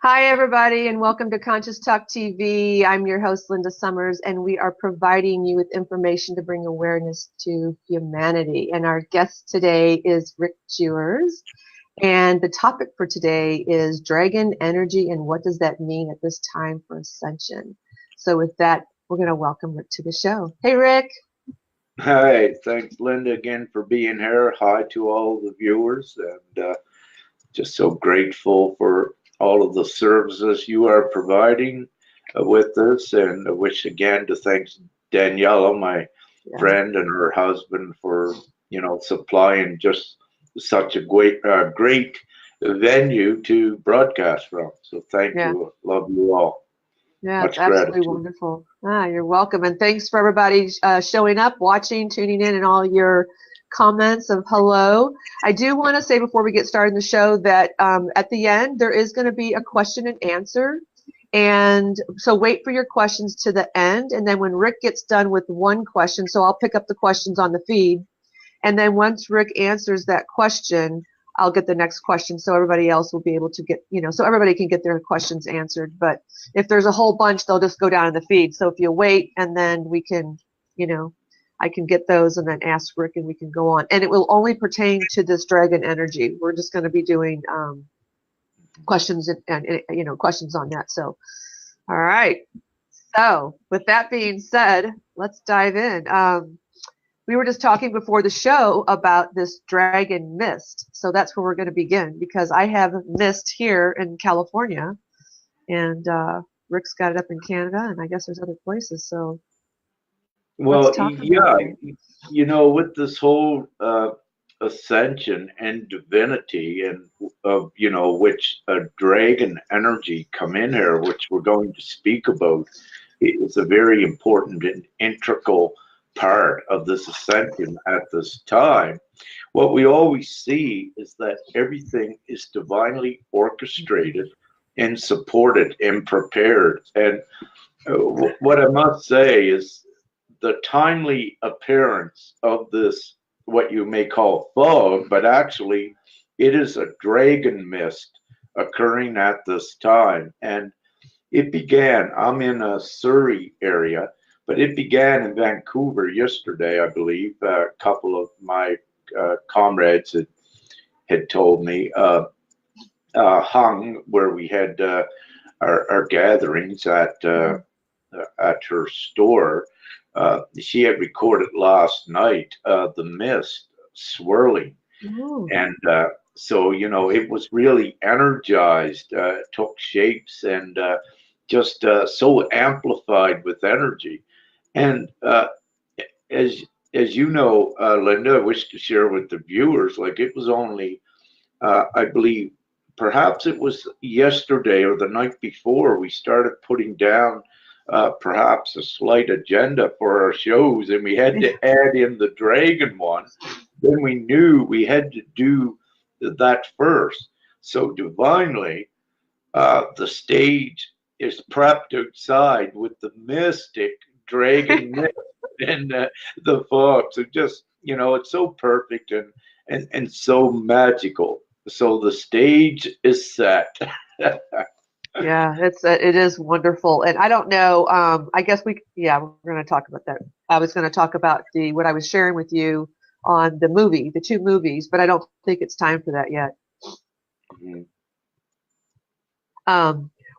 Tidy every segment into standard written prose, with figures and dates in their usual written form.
Hi, everybody, and welcome to Conscious Talk TV. I'm your host, Linda Summers, and we are providing you with information to bring awareness to humanity. And our guest today is Rick Jewers, and the topic for today is dragon energy and what does that mean at this time for ascension. So with that, we're going to welcome Rick to the show. Hey, Rick. Hi, thanks, Linda, again for being here. Hi to all the viewers, and just so grateful for all of the services you are providing with us. And I wish again to thank Daniela, my Yeah. friend, and her husband for supplying just such a great venue to broadcast from. So thank Yeah. you, love you all. Yeah, it's Much absolutely gratitude. wonderful. You're welcome. And thanks for everybody showing up, watching, tuning in, and all your comments of hello. I do want to say before we get started in the show that at the end, there is going to be a question and answer. And so wait for your questions to the end. And then when Rick gets done with one question, so I'll pick up the questions on the feed. And then once Rick answers that question, I'll get the next question so everybody else will be able to get, so everybody can get their questions answered. But if there's a whole bunch, they'll just go down in the feed. So if you wait and then we can, I can get those and then ask Rick and we can go on. And it will only pertain to this dragon energy. We're just going to be doing questions and questions on that. So, all right. So with that being said, let's dive in. We were just talking before the show about this dragon mist. So that's where we're going to begin because I have mist here in California and Rick's got it up in Canada and I guess there's other places. So let's Well, talk about yeah, it. with this whole ascension and divinity, and which dragon energy come in here, which we're going to speak about, it's a very important and integral part of this ascension at this time. What we always see is that everything is divinely orchestrated and supported and prepared. And what I must say is the timely appearance of this, what you may call fog, but actually it is a dragon mist occurring at this time. And it began, I'm in a Surrey area, but it began in Vancouver yesterday, I believe. A couple of my comrades had told me, hung where we had our gatherings at her store. She had recorded last night the mist swirling, Ooh. and so it was really energized, took shapes, and just so amplified with energy. And as you know, Linda, I wish to share with the viewers, like it was only, I believe, perhaps it was yesterday or the night before we started putting down perhaps a slight agenda for our shows, and we had to add in the dragon one. Then we knew we had to do that first. So divinely, the stage is prepped outside with the mystic dragon mist and the fog. So just it's so perfect and so magical. So the stage is set. Yeah, it is wonderful. And I don't know, I guess we're going to talk about that. I was going to talk about what I was sharing with you on the two movies, but I don't think it's time for that yet. Mhm.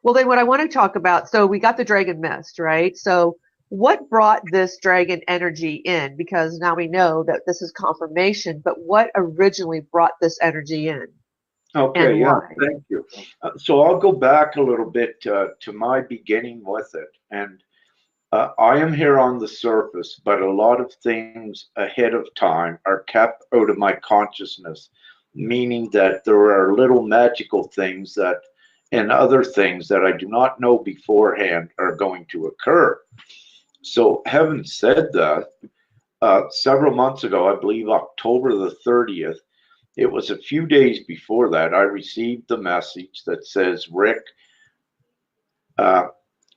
Well, then what I want to talk about, so we got the dragon mist, right? So what brought this dragon energy in? Because now we know that this is confirmation, but what originally brought this energy in Okay, and yeah, why? thank you. So I'll go back a little bit to my beginning with it. And I am here on the surface, but a lot of things ahead of time are kept out of my consciousness, meaning that there are little magical things and other things that I do not know beforehand are going to occur. So, having said that, several months ago, I believe October the 30th, it was a few days before that, I received the message that says, Rick, uh,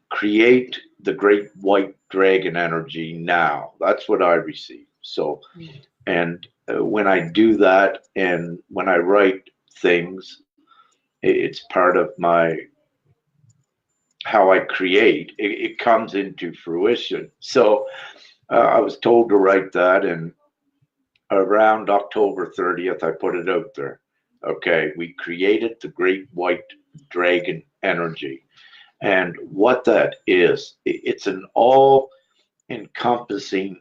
create the great white dragon energy now. That's what I received. So, and when I do that and when I write things, it's part of my how I create, it comes into fruition. So I was told to write that, and around October 30th, I put it out there. Okay, we created the Great White Dragon energy. And what that is, it's an all encompassing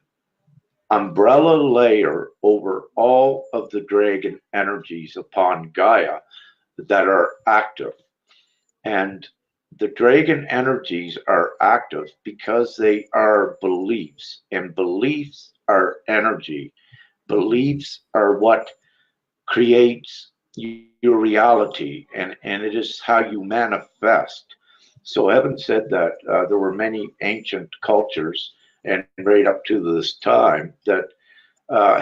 umbrella layer over all of the dragon energies upon Gaia that are active. And the dragon energies are active because they are beliefs, and beliefs are energy. Beliefs are what creates your reality, and it is how you manifest. So, having said that, there were many ancient cultures, and right up to this time, that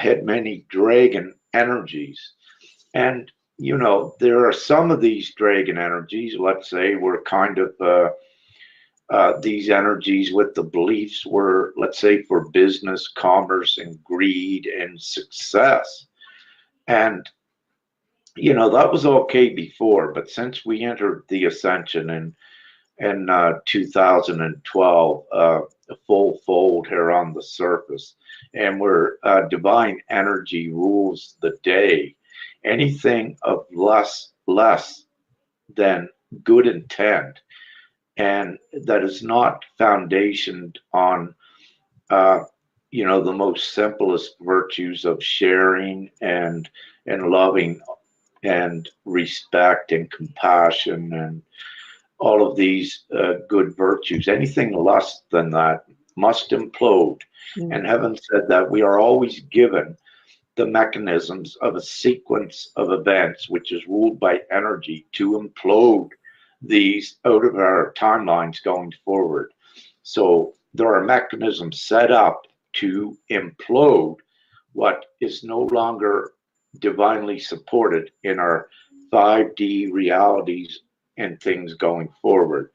had many dragon energies. And, there are some of these dragon energies, let's say, were kind of these energies with the beliefs were, let's say, for business, commerce, and greed and success. And that was okay before, but since we entered the ascension in 2012, a full fold here on the surface, and where divine energy rules the day, anything of less than good intent, and that is not foundationed on uh, the most simplest virtues of sharing and loving and respect and compassion and all of these good virtues. Anything less than that must implode. Mm. And having said that, we are always given the mechanisms of a sequence of events which is ruled by energy to implode these out of our timelines going forward. So there are mechanisms set up to implode what is no longer divinely supported in our 5D realities and things going forward.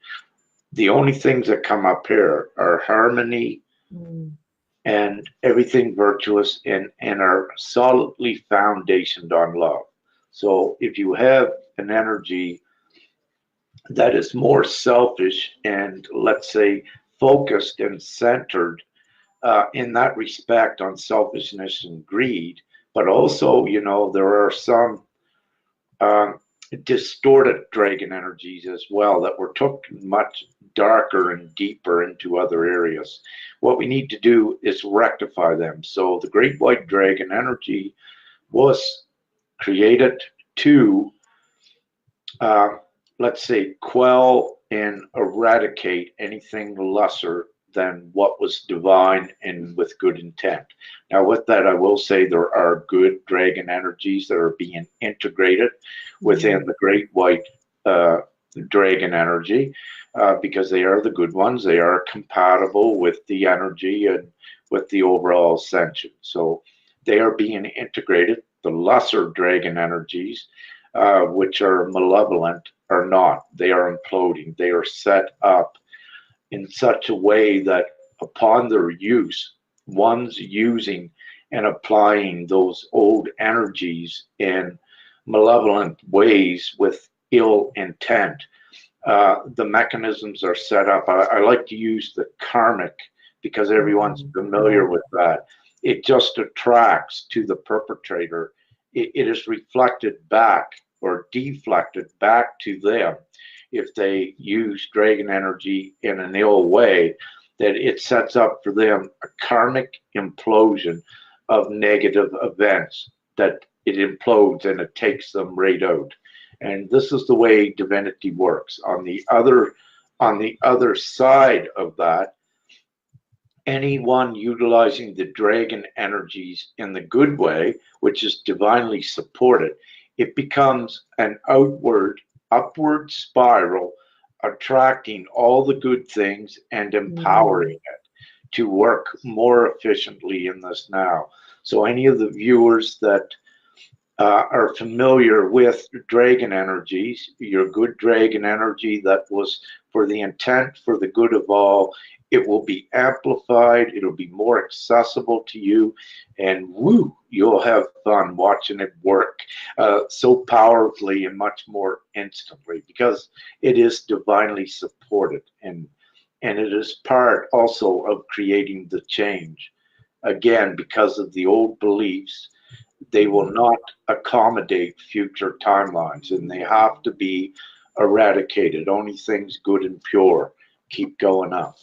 The only things that come up here are harmony and everything virtuous and are solidly foundationed on love. So if you have an energy that is more selfish and, let's say, focused and centered in that respect on selfishness and greed, but also, there are some um, distorted dragon energies as well that were took much darker and deeper into other areas. What we need to do is rectify them. So the great white dragon energy was created to, uh, let's say, quell and eradicate anything lesser than what was divine and with good intent. Now, with that, I will say there are good dragon energies that are being integrated within the great white dragon energy because they are the good ones. They are compatible with the energy and with the overall ascension. So they are being integrated. The lesser dragon energies, which are malevolent, are not. They are imploding. They are set up in such a way that upon their use, one's using and applying those old energies in malevolent ways with ill intent. The mechanisms are set up. I like to use the karmic because everyone's familiar with that. It just attracts to the perpetrator. It is reflected back or deflected back to them if they use dragon energy in an ill way, that it sets up for them a karmic implosion of negative events, that it implodes and it takes them right out. And this is the way divinity works. On the other side of that, anyone utilizing the dragon energies in the good way, which is divinely supported, it becomes an upward spiral, attracting all the good things and empowering it to work more efficiently in this now. So any of the viewers that are familiar with dragon energies, your good dragon energy that was for the intent, for the good of all, it will be amplified, it'll be more accessible to you, and woo, you'll have fun watching it work so powerfully and much more instantly because it is divinely supported, and it is part also of creating the change. Again, because of the old beliefs, they will not accommodate future timelines and they have to be eradicated. Only things good and pure keep going up.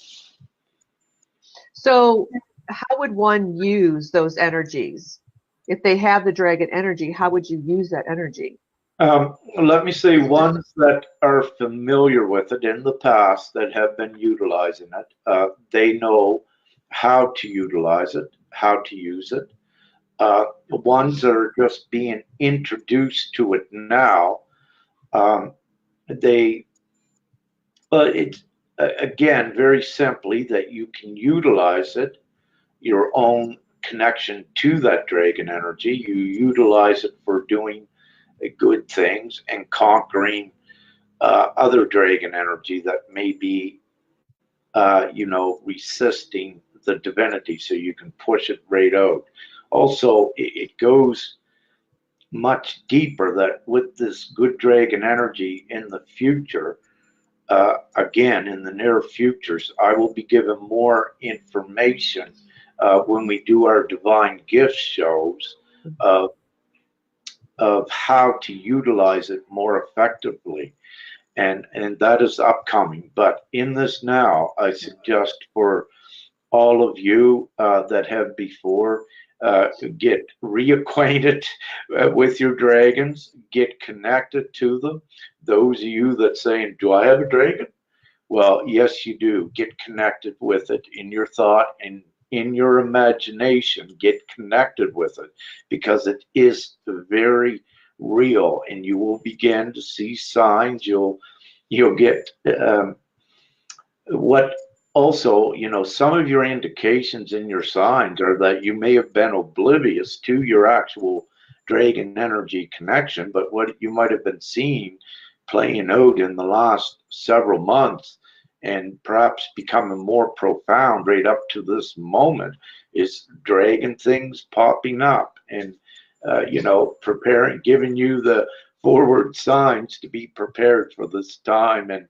So how would one use those energies? If they have the dragon energy, how would you use that energy? Let me say ones that are familiar with it in the past that have been utilizing it, they know how to utilize it, how to use it. Ones that are just being introduced to it now, um, they but it's again very simply that you can utilize it, your own connection to that dragon energy. You utilize it for doing good things and conquering other dragon energy that may be, resisting the divinity, so you can push it right out. Also, it goes much deeper that with this good dragon energy in the future, again, in the near futures, I will be given more information when we do our divine gift shows of, of how to utilize it more effectively. And that is upcoming. But in this now, I suggest for all of you that have before, get reacquainted with your dragons, get connected to them. Those of you that saying, "Do I have a dragon?" Well, yes, you do. Get connected with it in your thought and in your imagination. Get connected with it because it is very real, and you will begin to see signs. You'll get what also, some of your indications in your signs are that you may have been oblivious to your actual dragon energy connection, but what you might have been seeing playing out in the last several months and perhaps becoming more profound right up to this moment is dragon things popping up and, preparing, giving you the forward signs to be prepared for this time and,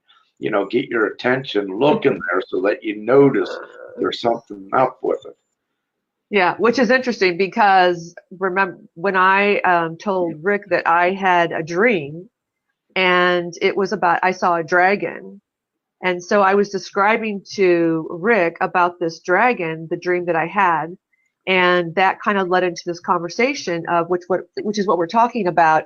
get your attention looking there so that you notice there's something up with it. Yeah, which is interesting because remember when I told Rick that I had a dream and it was about I saw a dragon. And so I was describing to Rick about this dragon, the dream that I had, and that kind of led into this conversation of which is what we're talking about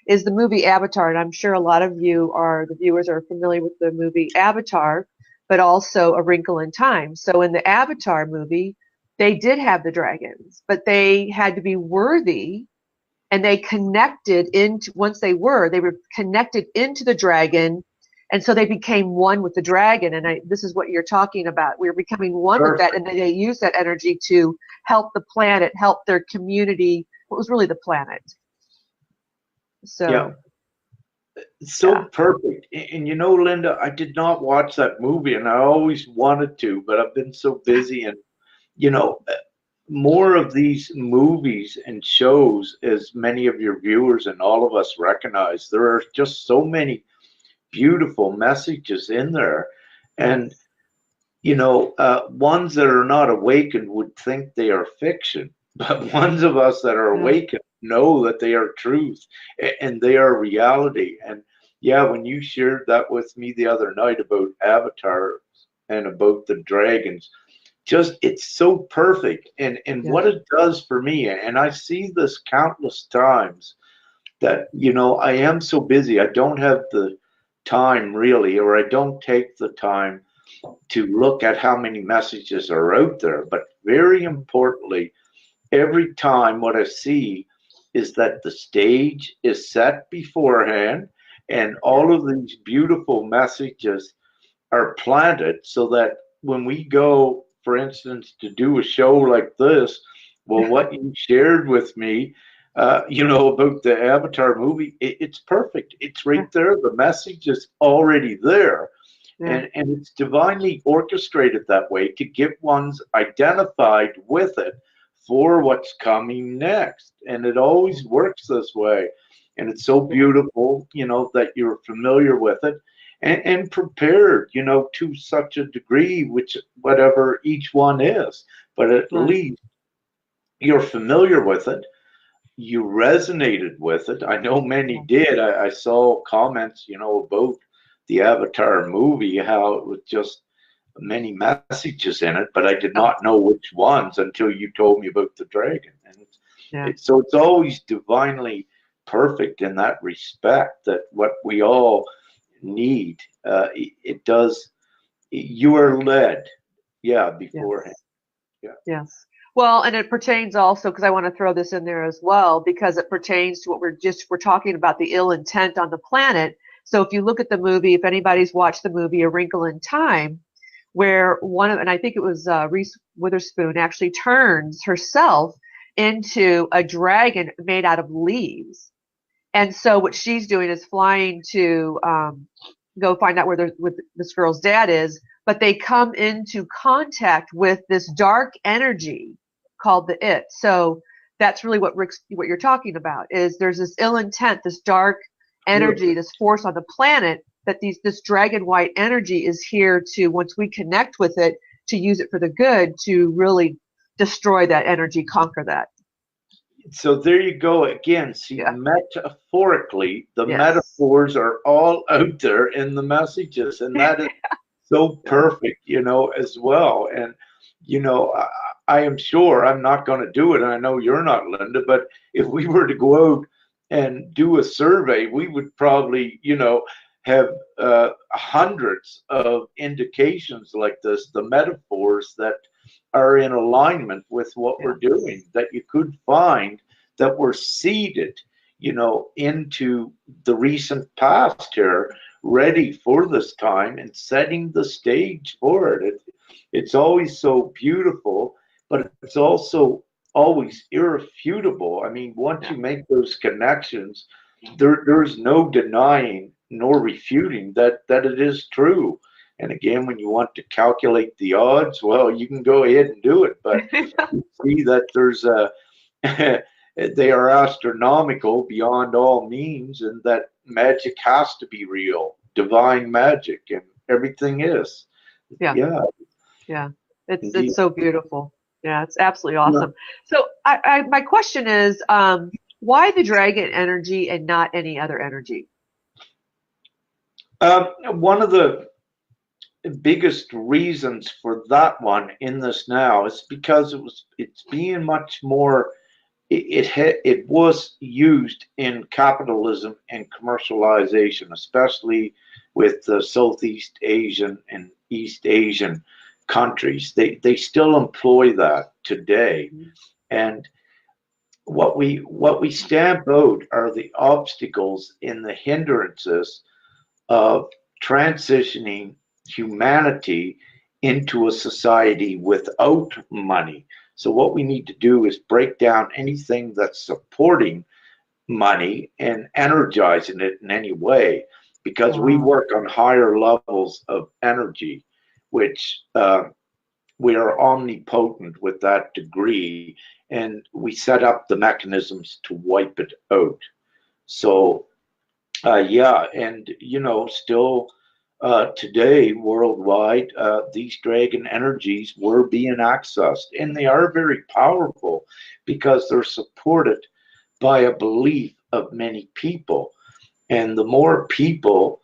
is the movie Avatar, and I'm sure a lot of you the viewers are familiar with the movie Avatar, but also A Wrinkle in Time. So in the Avatar movie, they did have the dragons, but they had to be worthy, and they connected into once they were connected into the dragon, and so they became one with the dragon. And this is what you're talking about. We're becoming one with that, and then they use that energy to help the planet, help their community. What was really the planet? So yeah, so perfect. And Linda, I did not watch that movie, and I always wanted to, but I've been so busy. And you know, more of these movies and shows, as many of your viewers and all of us recognize, there are just so many beautiful messages in there. And ones that are not awakened would think they are fiction, but ones of us that are awakened know that they are truth and they are reality. And yeah, when you shared that with me the other night about Avatar and about the dragons, just it's so perfect. And what it does for me, and I see this countless times that I am so busy, I don't have the time really, or I don't take the time to look at how many messages are out there. But very importantly, every time what I see is that the stage is set beforehand and all of these beautiful messages are planted so that when we go, for instance, to do a show like this, well, what you shared with me, about the Avatar movie, it's perfect. It's right there. The message is already there. Yeah. And it's divinely orchestrated that way to get one's identified with it for what's coming next. And it always works this way. And it's so beautiful, that you're familiar with it and prepared, to such a degree, which whatever each one is. But at least you're familiar with it. You resonated with it. I know many did. I saw comments, about the Avatar movie, how it was just many messages in it, but I did not know which ones until you told me about the dragon. And so it's always divinely perfect in that respect, that what we all need, it does. You are led, beforehand. Yes. Well, and it pertains also, because I want to throw this in there as well, because it pertains to what we're talking about, the ill intent on the planet. So if you look at the movie, if anybody's watched the movie A Wrinkle in Time, where and I think it was Reese Witherspoon, actually turns herself into a dragon made out of leaves. And so what she's doing is flying to go find out where this girl's dad is, but they come into contact with this dark energy called the It. So that's really what you're talking about, is there's this ill intent, this dark energy, this force on the planet, that this dragon white energy is here to, once we connect with it, to use it for the good, to really destroy that energy, conquer that. So there you go again. See, metaphorically, the metaphors are all out there in the messages, and that is so perfect, as well. And I am sure I'm not going to do it, and I know you're not, Linda, but if we were to go out and do a survey, we would probably, have hundreds of indications like this, the metaphors that are in alignment with what we're doing, that you could find that were seeded, into the recent past here, ready for this time and setting the stage for it. It's always so beautiful, but it's also always irrefutable. I mean, once you make those connections, there's no denying nor refuting that it is true. And again, when you want to calculate the odds, well, you can go ahead and do it, but you see that there's they are astronomical beyond all means, and that magic has to be real, divine magic, and everything is. Yeah. It's so beautiful. Yeah, it's absolutely awesome. So my question is, why the dragon energy and not any other energy? One of the biggest reasons for that one in this now is because it's being much more. It was used in capitalism and commercialization, especially with the Southeast Asian and East Asian countries. They still employ that today, and what we stamp out are the obstacles and the hindrances of transitioning humanity into a society without money. So what we need to do is break down anything that's supporting money and energizing it in any way, because we work on higher levels of energy, which we are omnipotent with that degree, and we set up the mechanisms to wipe it out. So and still today worldwide, these dragon energies were being accessed, and they are very powerful because they're supported by a belief of many people. And the more people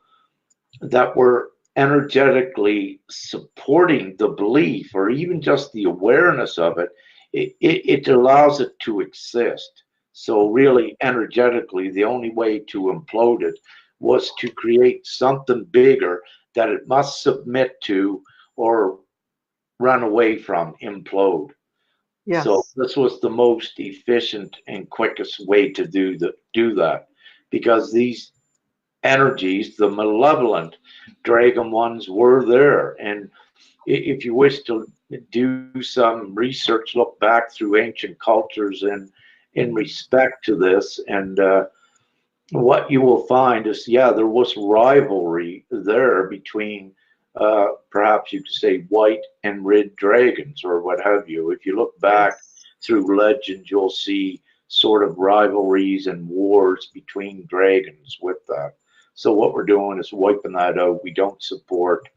that were energetically supporting the belief, or even just the awareness of it, it allows it to exist. So really, energetically, the only way to implode it was to create something bigger that it must submit to or run away from, implode. Yes. So this was the most efficient and quickest way to do that, because these energies, the malevolent dragon ones, were there. And if you wish to do some research, look back through ancient cultures in respect to this. And what you will find is, yeah, there was rivalry there between perhaps you could say white and red dragons or what have you. If you look back through legend, you'll see sort of rivalries and wars between dragons with that. So what we're doing is wiping that out. We don't support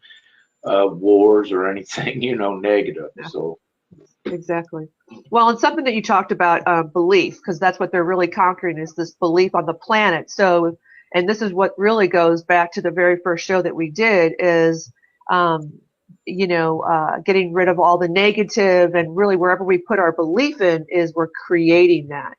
wars or anything, negative. So exactly. Well, and something that you talked about, belief, because that's what they're really conquering is this belief on the planet. So, and this is what really goes back to the very first show that we did is, getting rid of all the negative, and really wherever we put our belief in is we're creating that.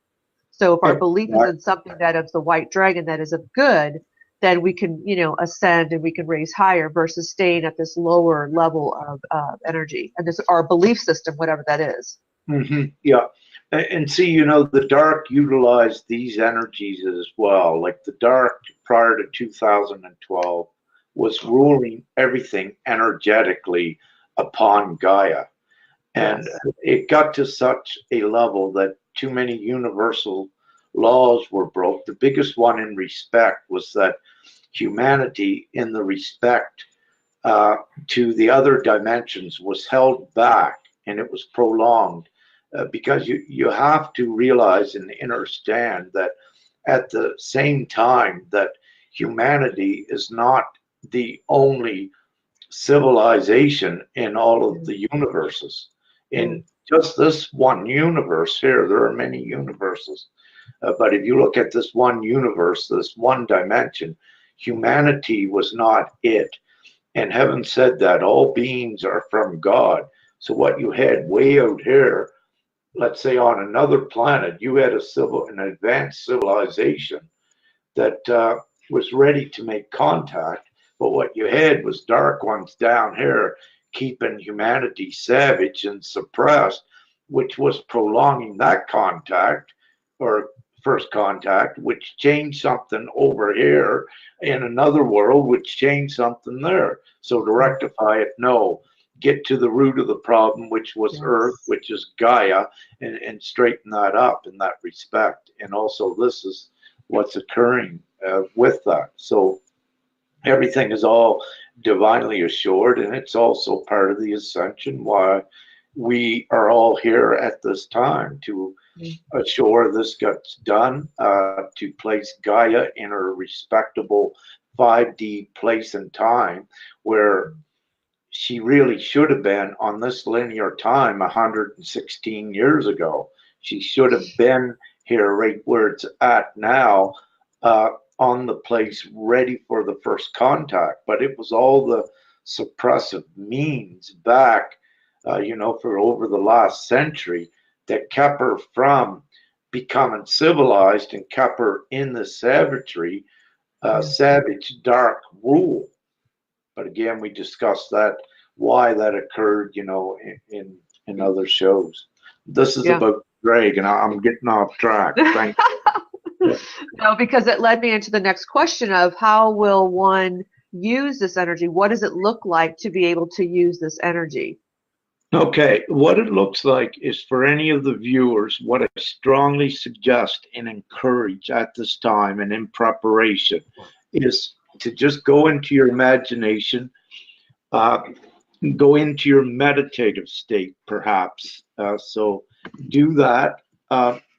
So if our belief is in something that is the white dragon that is of good, then we can, ascend and we can raise higher versus staying at this lower level of energy. And this our belief system, whatever that is. Mm-hmm. Yeah. And see, the dark utilized these energies as well. Like the dark prior to 2012 was ruling everything energetically upon Gaia. And it got to such a level that too many universal laws were broke. The biggest one in respect was that humanity in the respect to the other dimensions was held back and it was prolonged because you have to realize and understand that at the same time that humanity is not the only civilization in all of the universes. In just this one universe here, there are many universes. But if you look at this one universe, this one dimension, humanity was not it. And heaven said that all beings are from God. So what you had way out here, let's say on another planet, you had an advanced civilization that was ready to make contact. But what you had was dark ones down here keeping humanity savage and suppressed, which was prolonging that contact or first contact, which changed something over here in another world, which changed something there. So to rectify it, no, get to the root of the problem, which was Earth, which is Gaia, and straighten that up in that respect. And also this is what's occurring with that. So everything is all divinely assured, and it's also part of the ascension why we are all here at this time to assure this gets done, to place Gaia in a respectable 5D place and time where she really should have been on this linear time 116 years ago. She should have been here right where it's at now, on the place ready for the first contact. But it was all the suppressive means back, for over the last century that kept her from becoming civilized and kept her in the savagery, savage dark rule. But again, we discussed that, why that occurred, in other shows. This is about Greg, and I'm getting off track. Thank you. No, because it led me into the next question of how will one use this energy? What does it look like to be able to use this energy? Okay, what it looks like is for any of the viewers, what I strongly suggest and encourage at this time and in preparation is to just go into your imagination, go into your meditative state, perhaps. So do that.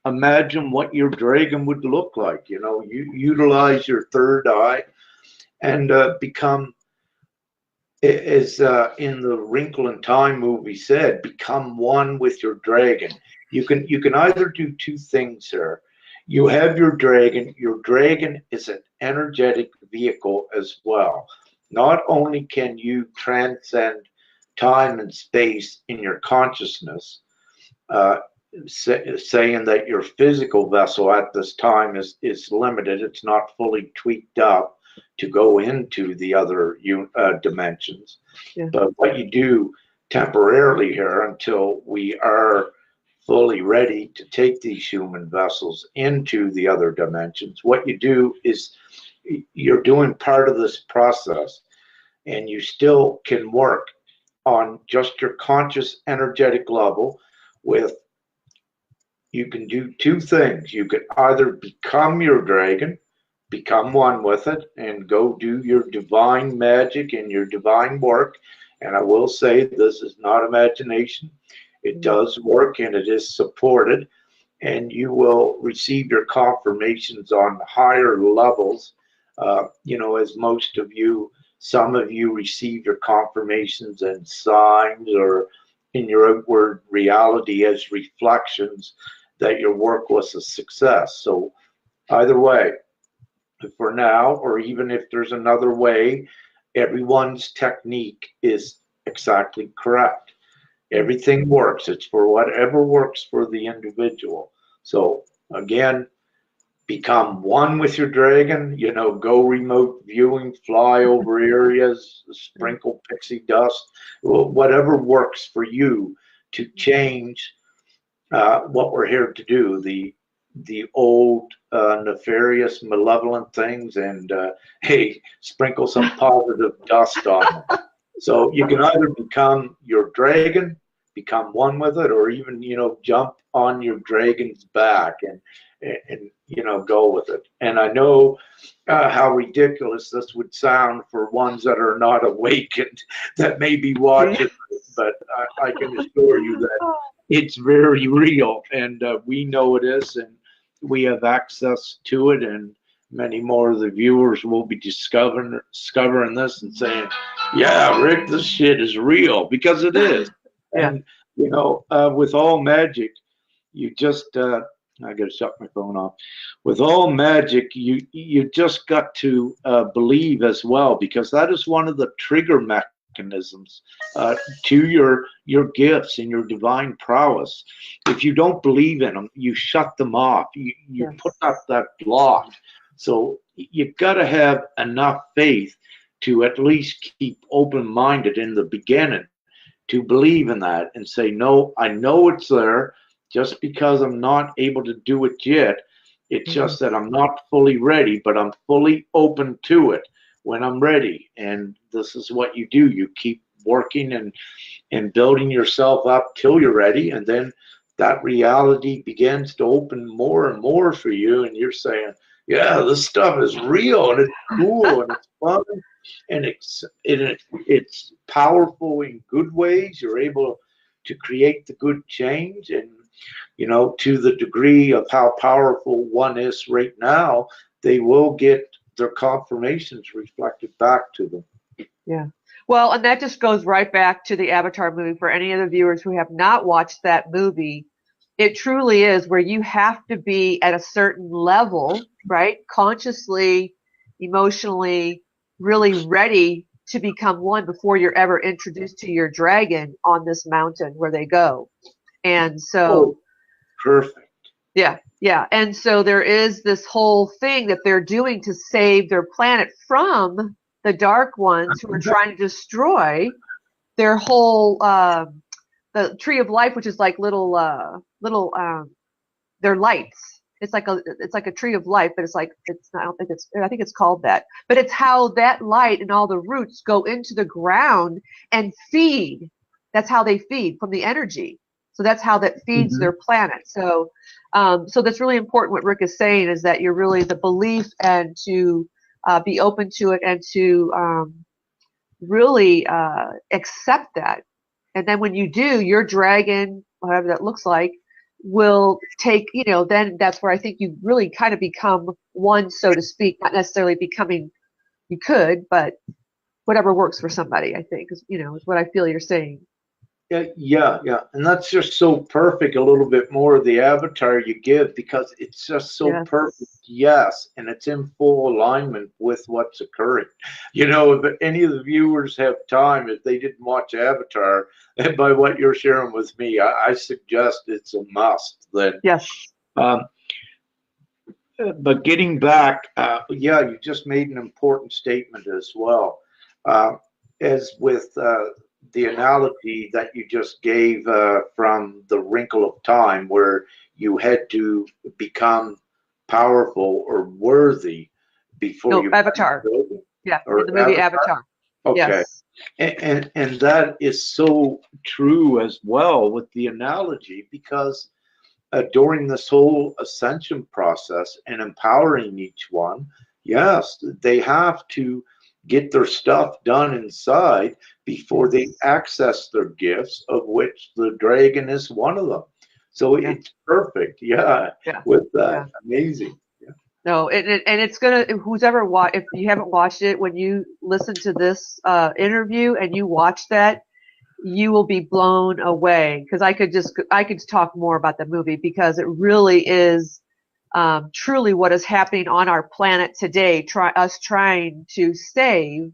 Imagine what your dragon would look like. You utilize your third eye and become, as in the Wrinkle in Time movie said, become one with your dragon. You can either do two things here. You have your dragon. Your dragon is an energetic vehicle as well. Not only can you transcend time and space in your consciousness, saying that your physical vessel at this time is limited, it's not fully tweaked up to go into the other dimensions. But what you do temporarily here until we are fully ready to take these human vessels into the other dimensions, what you do is you're doing part of this process, and you still can work on just your conscious energetic level with you can do two things. You can either become your dragon, become one with it, and go do your divine magic and your divine work. And I will say this is not imagination. It does work and it is supported. And you will receive your confirmations on higher levels. As most of you, some of you receive your confirmations and signs or in your outward reality as reflections that your work was a success. So either way, for now, or even if there's another way, everyone's technique is exactly correct. Everything works. It's for whatever works for the individual. So again, become one with your dragon, go remote viewing, fly over areas, sprinkle pixie dust, whatever works for you to change what we're here to do, the old nefarious, malevolent things, and hey, sprinkle some positive dust on them. So you can either become your dragon, become one with it, or even jump on your dragon's back and go with it. And I know how ridiculous this would sound for ones that are not awakened that may be watching, but I can assure you that it's very real, and we know it is, and we have access to it, and many more of the viewers will be discovering this and saying, yeah, Rick, this shit is real, because it is. Yeah. And with all magic, you just I gotta shut my phone off. With all magic, you just got to believe as well, because that is one of the trigger mechanisms to your gifts and your divine prowess. If you don't believe in them, you shut them off. You put up that block. So you got to have enough faith to at least keep open-minded in the beginning, to believe in that and say, no, I know it's there. Just because I'm not able to do it yet, it's just that I'm not fully ready, but I'm fully open to it when I'm ready. And this is what you do. You keep working and building yourself up till you're ready. And then that reality begins to open more and more for you. And you're saying, yeah, this stuff is real and it's cool and it's fun and it's powerful in good ways. You're able to create the good change. And to the degree of how powerful one is right now, they will get their confirmations reflected back to them. Yeah. Well, and that just goes right back to the Avatar movie. For any of the viewers who have not watched that movie, it truly is where you have to be at a certain level, right? Consciously, emotionally, really ready to become one before you're ever introduced to your dragon on this mountain where they go. And so, perfect. Yeah. And so there is this whole thing that they're doing to save their planet from the dark ones who are trying to destroy their whole, the tree of life, which is like little, they're lights. It's like a tree of life, but it's not, I think it's called that, but it's how that light and all the roots go into the ground and feed. That's how they feed from the energy. So that's how that feeds their planet. So, so that's really important. What Rick is saying is that you're really the belief and to be open to it and to really accept that. And then when you do, your dragon, whatever that looks like, will take, then that's where I think you really kind of become one, so to speak, not necessarily becoming, you could, but whatever works for somebody, I think, is what I feel you're saying. Yeah. And that's just so perfect. A little bit more of the avatar you give, because it's just so perfect. Yes. And it's in full alignment with what's occurring. If any of the viewers have time, if they didn't watch Avatar, and by what you're sharing with me, I suggest it's a must then. Yes. But getting back, you just made an important statement as well. As with the analogy that you just gave from the Wrinkle of Time, where you had to become powerful or worthy before you Avatar. Yeah, in the movie Avatar. Okay. Yes. And that is so true as well with the analogy, because during this whole ascension process and empowering each one, yes, they have to get their stuff done inside before they access their gifts, of which the dragon is one of them. So it's perfect. Yeah. With that. Amazing. No, and it's gonna, who's ever if you haven't watched it, when you listen to this interview and you watch that, you will be blown away, because I could talk more about the movie, because it really is truly what is happening on our planet today, trying to save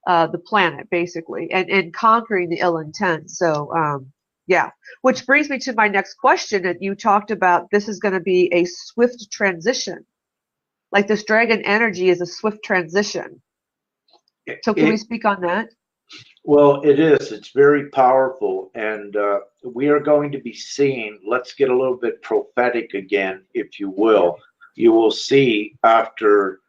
the planet, basically, and conquering the ill intent. So yeah, which brings me to my next question. That you talked about, this is going to be a swift transition. Like, this dragon energy is a swift transition. So can we speak on that? Well, it is. It's very powerful. And we are going to be seeing, let's get a little bit prophetic again, if you will. You will see after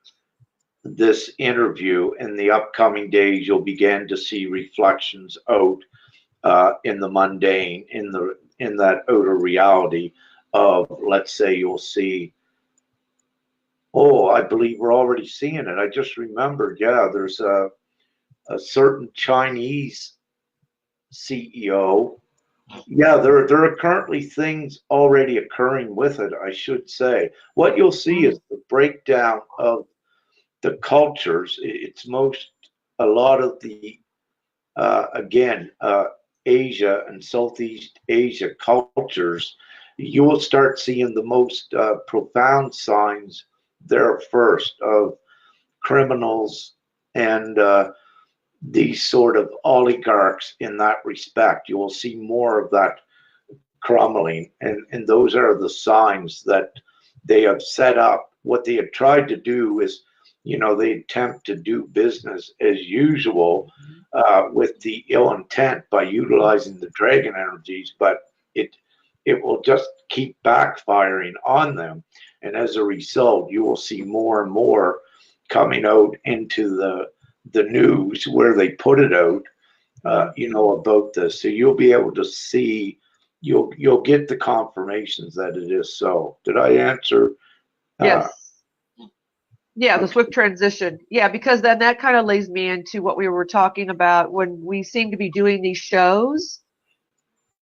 this interview, in the upcoming days, you'll begin to see reflections out in the mundane, in that outer reality of, let's say, you'll see, oh, I believe we're already seeing it. I just remembered, there's a certain Chinese CEO. There are currently things already occurring with it, I should say. What you'll see is the breakdown of the cultures. It's a lot of the, again, Asia and Southeast Asia cultures. You will start seeing the most profound signs there first of criminals and these sort of oligarchs in that respect. You will see more of that crumbling, and those are the signs that they have set up. What they have tried to do is, they attempt to do business as usual with the ill intent by utilizing the dragon energies, but it will just keep backfiring on them. And as a result, you will see more and more coming out into the news where they put it out, about this. So you'll be able to see, you'll get the confirmations that it is so. Did I answer? Yes. Yeah, the swift transition. Yeah, because then that kind of leads me into what we were talking about. When we seem to be doing these shows,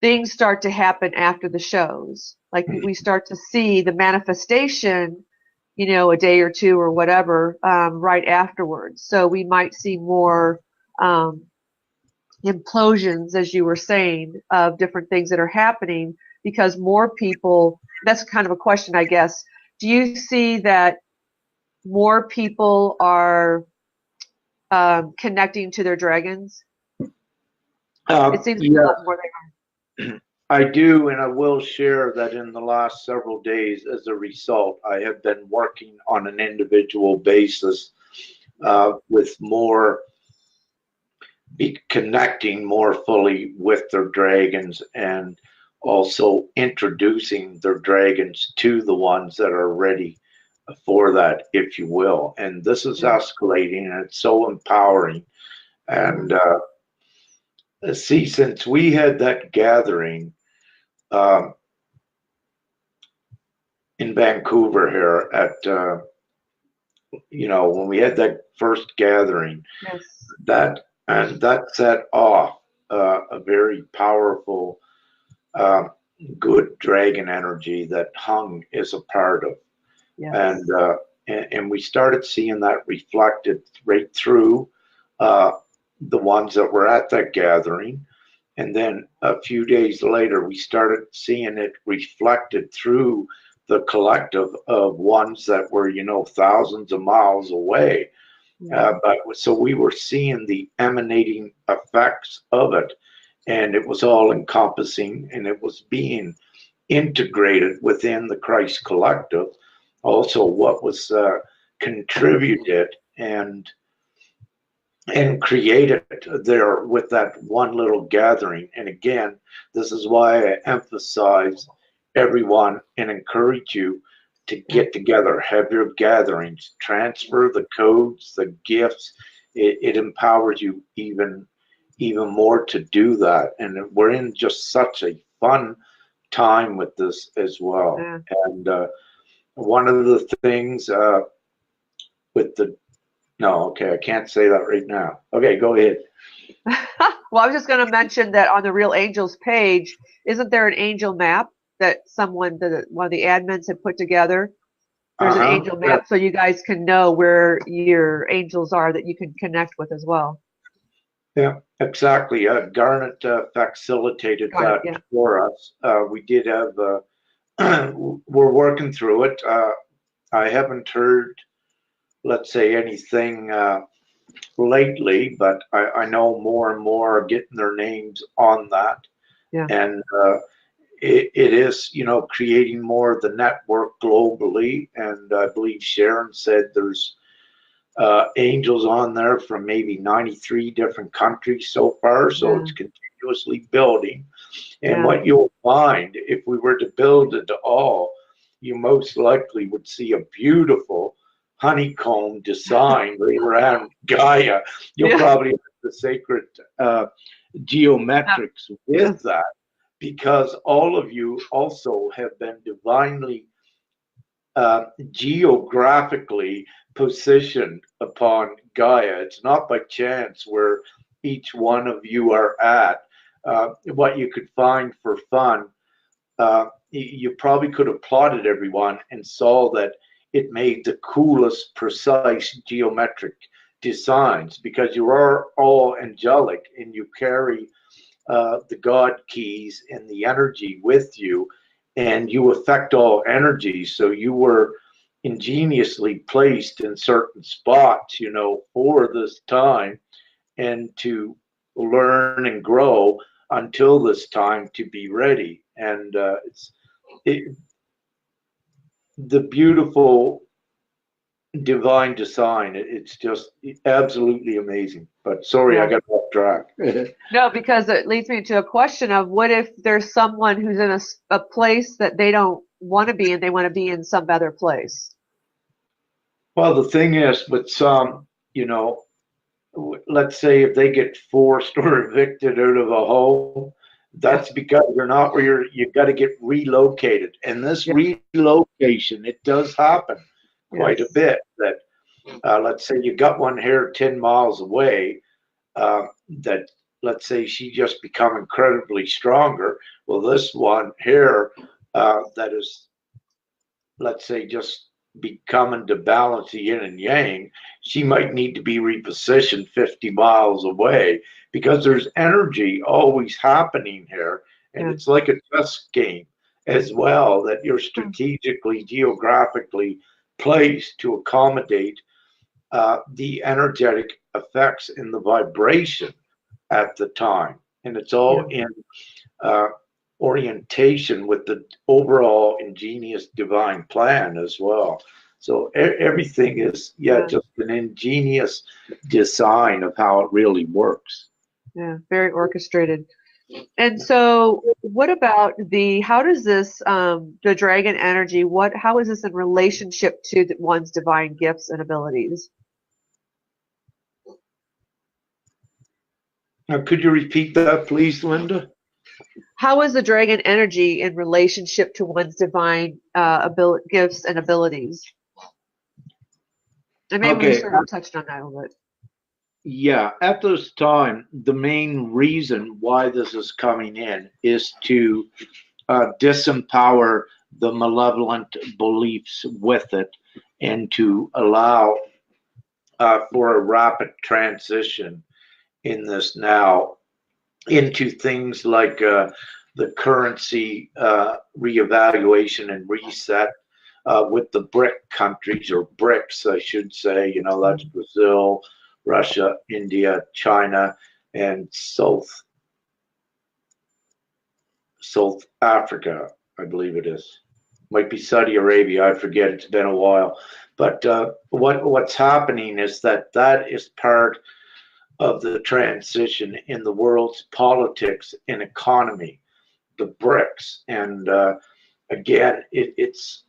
things start to happen after the shows. Like, we start to see the manifestation, a day or two or whatever, right afterwards. So we might see more implosions, as you were saying, of different things that are happening, because more people, that's kind of a question, I guess. Do you see that more people are connecting to their dragons? It seems like a lot more they are. I do, and I will share that in the last several days, as a result, I have been working on an individual basis with more, connecting more fully with their dragons, and also introducing their dragons to the ones that are ready for that, if you will. And this is escalating, and it's so empowering. And see, since we had that gathering in Vancouver here at, when we had that first gathering, that set off a very powerful, good dragon energy that Hung is a part of. Yes. And we started seeing that reflected right through the ones that were at that gathering. And then a few days later, we started seeing it reflected through the collective of ones that were, thousands of miles away. But so we were seeing the emanating effects of it, and it was all encompassing, and it was being integrated within the Christ collective. Also, what was contributed and created there with that one little gathering. And again, this is why I emphasize everyone and encourage you to get together, have your gatherings, transfer the codes, the gifts. It empowers you even more to do that. And we're in just such a fun time with this as well. Yeah. And one of the things with the no, okay, I can't say that right now. Okay, go ahead. Well, I was just going to mention that on the Real Angels page, isn't there an angel map that one of the admins had put together? There's an angel map so you guys can know where your angels are that you can connect with as well. Yeah, exactly. Garnet facilitated that for us. We did have, we're working through it. I haven't heard, let's say, anything lately, but I know more and more are getting their names on that. Yeah. And it is, creating more of the network globally. And I believe Sharon said there's angels on there from maybe 93 different countries so far. So it's continuously building. And what you'll find, if we were to build it all, you most likely would see a beautiful honeycomb design right around Gaia. You'll probably have the sacred geometrics with that, because all of you also have been divinely geographically positioned upon Gaia. It's not by chance where each one of you are at. What you could find for fun, you probably could have plotted everyone and saw that it made the coolest, precise geometric designs, because you are all angelic and you carry the God keys and the energy with you, and you affect all energy. So you were ingeniously placed in certain spots, for this time, and to learn and grow until this time to be ready. And the beautiful divine design. It's just absolutely amazing. But sorry, I got off track. No, because it leads me to a question of what if there's someone who's in a place that they don't want to be in, they want to be in some other place? Well, the thing is, with some, let's say if they get forced or evicted out of a home, that's because you're not where you got to get relocated. And this relocation, it does happen quite a bit. That let's say you got one here 10 miles away, that let's say she just become incredibly stronger. Well, this one here that is, let's say, just becoming to balance the yin and yang, she might need to be repositioned 50 miles away, because there's energy always happening here. And it's like a chess game as well, that you're strategically, geographically placed to accommodate the energetic effects in the vibration at the time. And it's all in orientation with the overall ingenious divine plan as well. So everything is just an ingenious design of how it really works. Yeah, very orchestrated. And so what about how does this the dragon energy, how is this in relationship to one's divine gifts and abilities? Now, could you repeat that, please, Linda? How is the dragon energy in relationship to one's divine gifts and abilities? And maybe we sort of touched on that a little bit. Yeah, at this time, the main reason why this is coming in is to disempower the malevolent beliefs with it, and to allow for a rapid transition in this now into things like the currency reevaluation and reset with the BRIC countries, or BRICS, I should say. That's Brazil, Russia, India, China, and South Africa, I believe it is. Might be Saudi Arabia, I forget, it's been a while. But what's happening is that is part of the transition in the world's politics and economy, the BRICS. And again, it's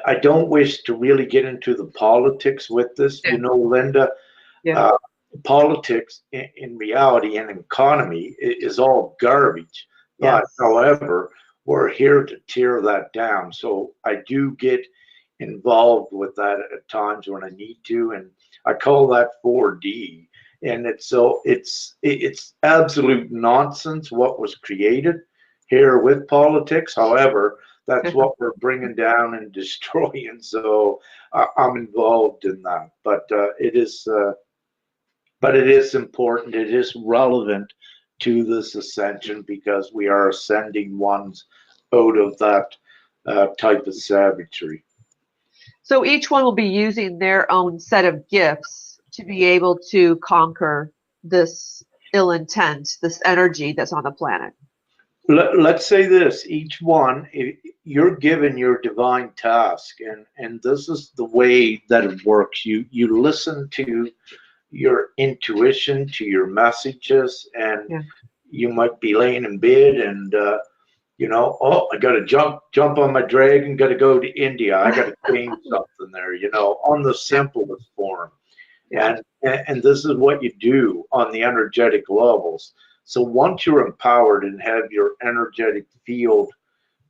I don't wish to really get into the politics with this, Linda. Politics in reality and economy is all garbage, Yes. However, we're here to tear that down. So I do get involved with that at times when I need to, and I call that 4D. And it's absolute nonsense what was created here with politics. However, that's what we're bringing down and destroying. So I'm involved in that. But it is important. It is relevant to this ascension because we are ascending ones out of that type of savagery. So each one will be using their own set of gifts to be able to conquer this ill intent, this energy that's on the planet. Let's say this: each one, you're given your divine task, and this is the way that it works. You listen to your intuition, to your messages, and you might be laying in bed and oh, I got to jump on my dragon, got to go to India, I got to change something there, on the simplest form. And this is what you do on the energetic levels. So once you're empowered and have your energetic field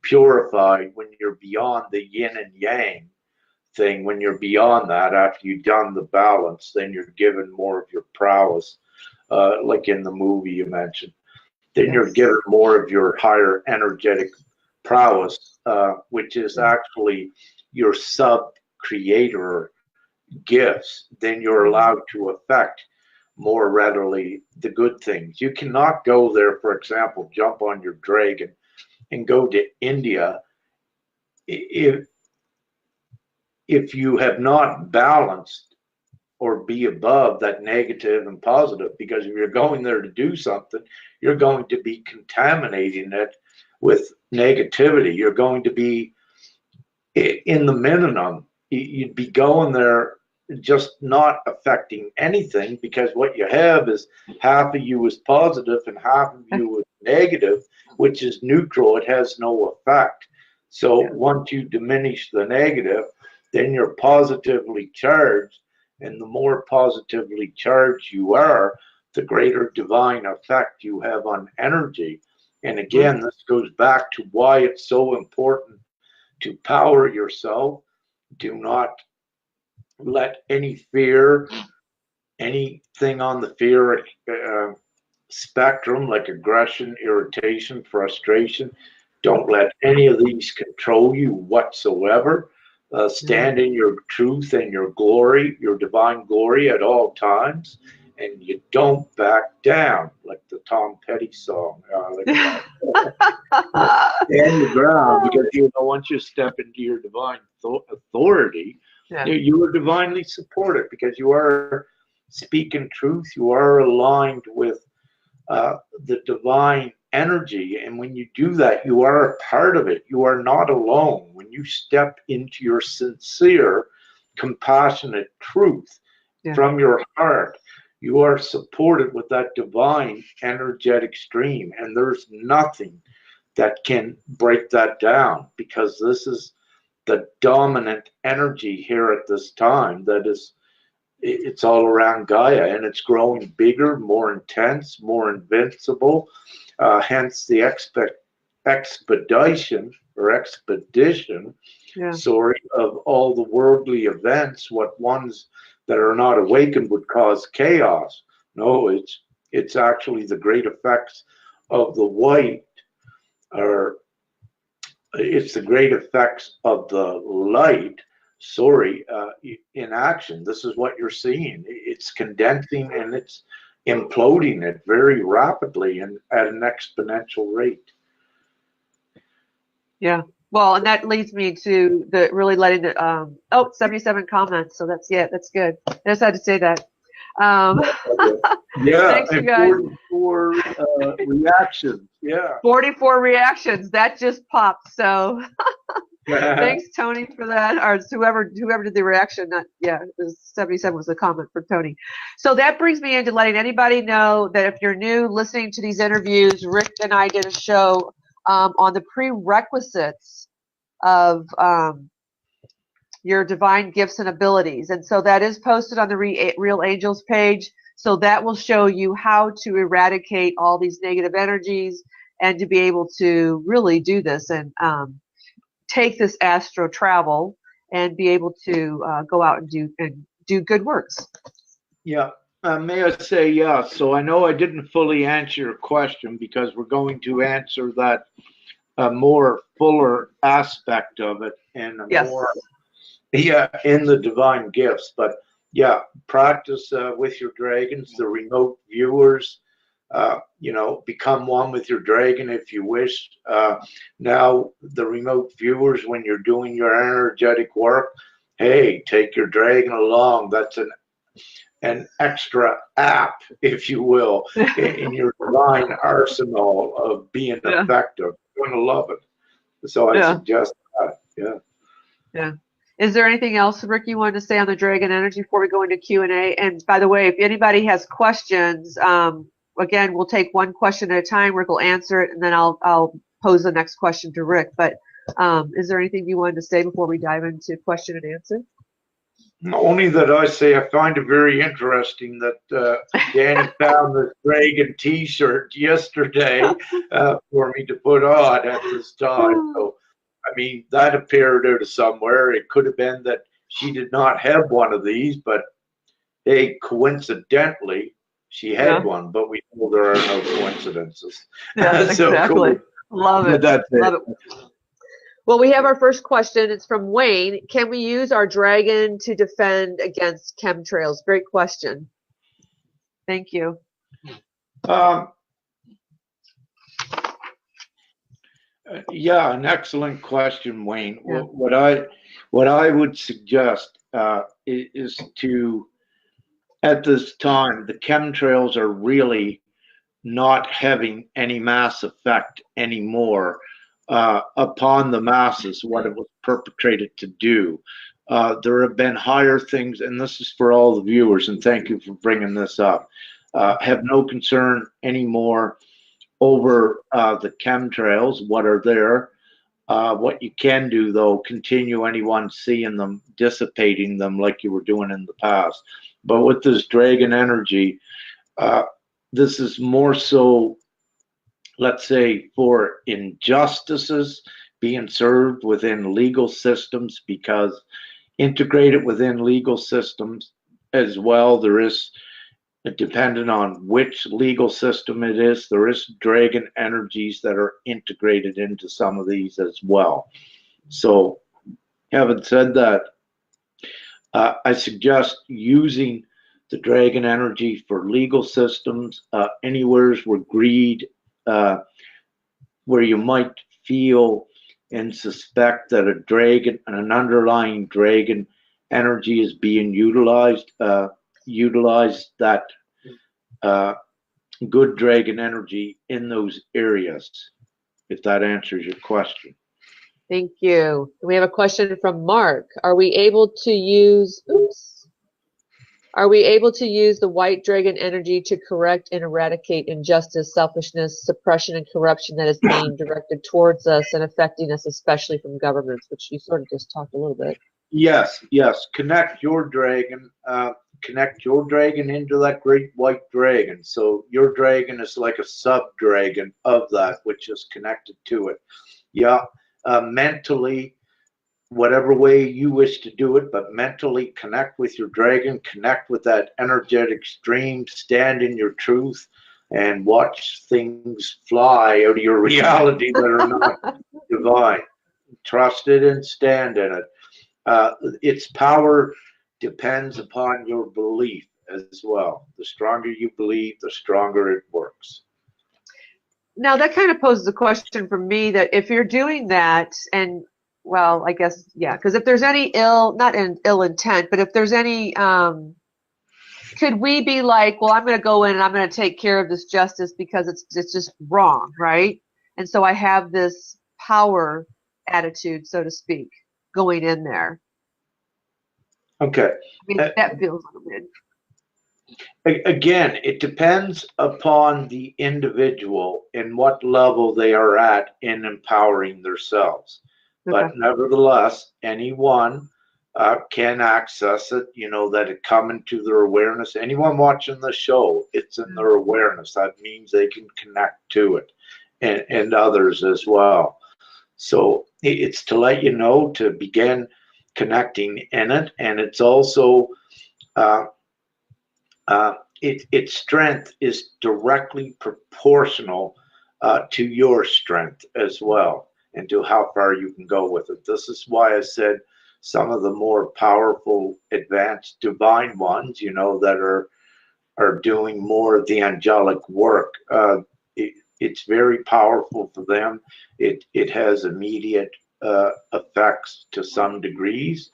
purified, when you're beyond the yin and yang thing, when you're beyond that, after you've done the balance, then you're given more of your prowess, like in the movie you mentioned. Then you're given more of your higher energetic prowess, which is actually your sub-creator gifts. Then you're allowed to affect more readily the good things. You cannot go there, for example, jump on your dragon and go to India if you have not balanced or be above that negative and positive, because if you're going there to do something, you're going to be contaminating it with negativity. You're going to be in the minimum. You'd be going there just not affecting anything, because what you have is half of you is positive and half of you is negative, which is neutral. It has no effect. So once you diminish the negative, then you're positively charged. And the more positively charged you are, the greater divine effect you have on energy. And again, this goes back to why it's so important to power yourself. Do not let any fear, anything on the fear spectrum, like aggression, irritation, frustration, don't let any of these control you whatsoever. Stand in your truth and your glory, your divine glory at all times, and you don't back down, like the Tom Petty song. Stand your ground, because once you step into your divine authority, you are divinely supported, because you are speaking truth. You are aligned with the divine energy, and when you do that, you are a part of it. You are not alone. When you step into your sincere, compassionate truth from your heart, you are supported with that divine energetic stream, and there's nothing that can break that down, because this is the dominant energy here at this time. It's all around Gaia, and it's growing bigger, more intense, more invincible. Hence the expedition of all the worldly events. What ones that are not awakened would cause chaos. No, it's actually the great effects of the white, or it's the great effects of the light. In action. This is what you're seeing. It's condensing and it's imploding it very rapidly and at an exponential rate. Yeah. Well, and that leads me to the really letting the 77 comments. So that's good. I just had to say that. Thanks, you guys. 44 reactions. 44 reactions. That just popped. So thanks, Tony, for that. Or whoever did the reaction. 77 was the comment for Tony. So that brings me into letting anybody know that if you're new listening to these interviews, Rick and I did a show on the prerequisites of your divine gifts and abilities. And so that is posted on the Real Angels page. So that will show you how to eradicate all these negative energies and to be able to really do this and take this astro travel and be able to go out and do good works. Yeah. May I say, yeah, so I know I didn't fully answer your question because we're going to answer that more fuller aspect of it and Yes. more, yeah, in the divine gifts. But yeah, practice with your dragons, the remote viewers, you know, become one with your dragon if you wish. Now, the remote viewers, when you're doing your energetic work, hey, take your dragon along. That's an extra app, if you will, in your divine arsenal of being effective. You're going to love it. So I suggest that. Yeah. Yeah. Is there anything else, Rick, you wanted to say on the dragon energy before we go into Q&A? And by the way, if anybody has questions, again, we'll take one question at a time. Rick will answer it, and then I'll pose the next question to Rick. But is there anything you wanted to say before we dive into question and answer? Only that I say I find it very interesting that Danny found the dragon T-shirt yesterday for me to put on at this time. So, I mean, that appeared out of somewhere. It could have been that she did not have one of these, but hey, coincidentally, she had one. But we know there are no coincidences. Yeah, So exactly. cool. Love it. That's Love it. Well, we have our first question. It's from Wayne. Can we use our dragon to defend against chemtrails? Great question. Thank you. Yeah, an excellent question, Wayne. Yeah. What I would suggest is to, at this time, the chemtrails are really not having any mass effect anymore upon the masses, what it was perpetrated to do. There have been higher things, and this is for all the viewers, and thank you for bringing this up. Have no concern anymore over the chemtrails, what are there. What you can do, though, continue anyone seeing them, dissipating them like you were doing in the past. But with this dragon energy, this is more so, let's say, for injustices being served within legal systems, because integrated within legal systems as well, there is, depending on which legal system it is, there is dragon energies that are integrated into some of these as well. So, having said that, I suggest using the dragon energy for legal systems, anywhere where greed, where you might feel and suspect that a dragon, an underlying dragon energy is being utilized, utilize that good dragon energy in those areas, if that answers your question. Thank you. We have a question from Mark. Are we able to use the white dragon energy to correct and eradicate injustice, selfishness, suppression, and corruption that is being directed towards us and affecting us, especially from governments, which you sort of just talked a little bit? Yes. Connect your dragon into that great white dragon. So your dragon is like a sub-dragon of that, which is connected to it. Yeah, mentally, whatever way you wish to do it, but mentally connect with your dragon, connect with that energetic stream, stand in your truth, and watch things fly out of your reality that are not divine. Trust it and stand in it. Its power depends upon your belief as well. The stronger you believe, the stronger it works. Now, that kind of poses a question for me that if you're doing that, and well, I guess, yeah, because if there's any not ill intent, but if there's any, could we be like, well, I'm going to go in and I'm going to take care of this justice because it's just wrong, right? And so I have this power attitude, so to speak, going in there. Okay. I mean, that feels a little bit. Again, it depends upon the individual and what level they are at in empowering themselves. Okay. But nevertheless, anyone can access it, that it come into their awareness. Anyone watching the show, it's in their awareness. That means they can connect to it. and others as well. So it's to let you know to begin connecting in it, and it's also its strength is directly proportional to your strength as well, and to how far you can go with it. This is why I said some of the more powerful, advanced, divine ones, that are doing more of the angelic work. It's very powerful for them. It has immediate effects to some degrees,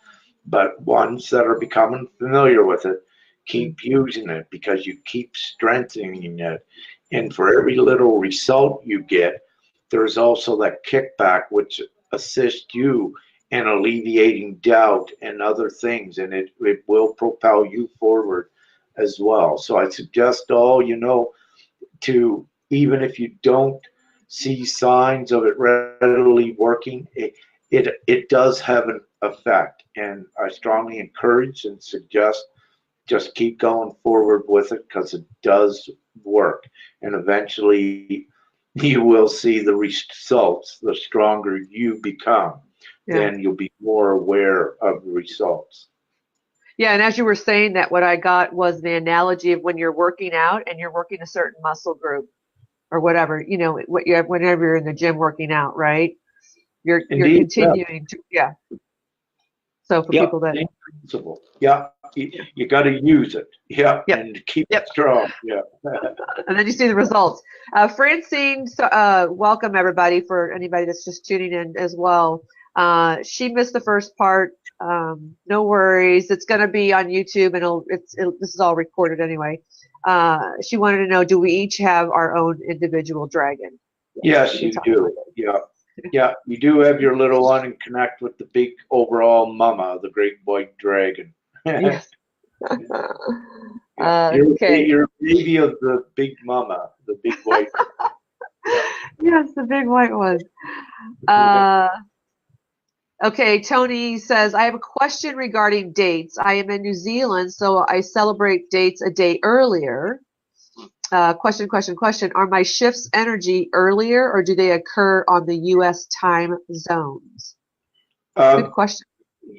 but ones that are becoming familiar with it keep using it because you keep strengthening it. And for every little result you get, there's also that kickback which assists you in alleviating doubt and other things, and it will propel you forward as well. So I suggest all, to, even if you don't see signs of it readily working, it does have an effect. And I strongly encourage and suggest just keep going forward with it because it does work. And eventually you will see the results. The stronger you become, then you'll be more aware of the results. Yeah, and as you were saying that, what I got was the analogy of when you're working out and you're working a certain muscle group or whatever, whenever you're in the gym working out, right? You're continuing to, So for people that, principle. You got to use it. And keep it strong. And then you see the results. Francine, welcome everybody. For anybody that's just tuning in as well. She missed the first part. No worries. It's going to be on YouTube, and this is all recorded anyway. She wanted to know, do we each have our own individual dragon? Yes, you do. Yeah, you do have your little one and connect with the big overall mama, the great white dragon. Yes. You're a baby of the big mama, the big white. Yes, the big white one. Okay, Tony says, I have a question regarding dates. I am in New Zealand, so I celebrate dates a day earlier. Question. Are my shifts energy earlier, or do they occur on the U.S. time zones? Good question.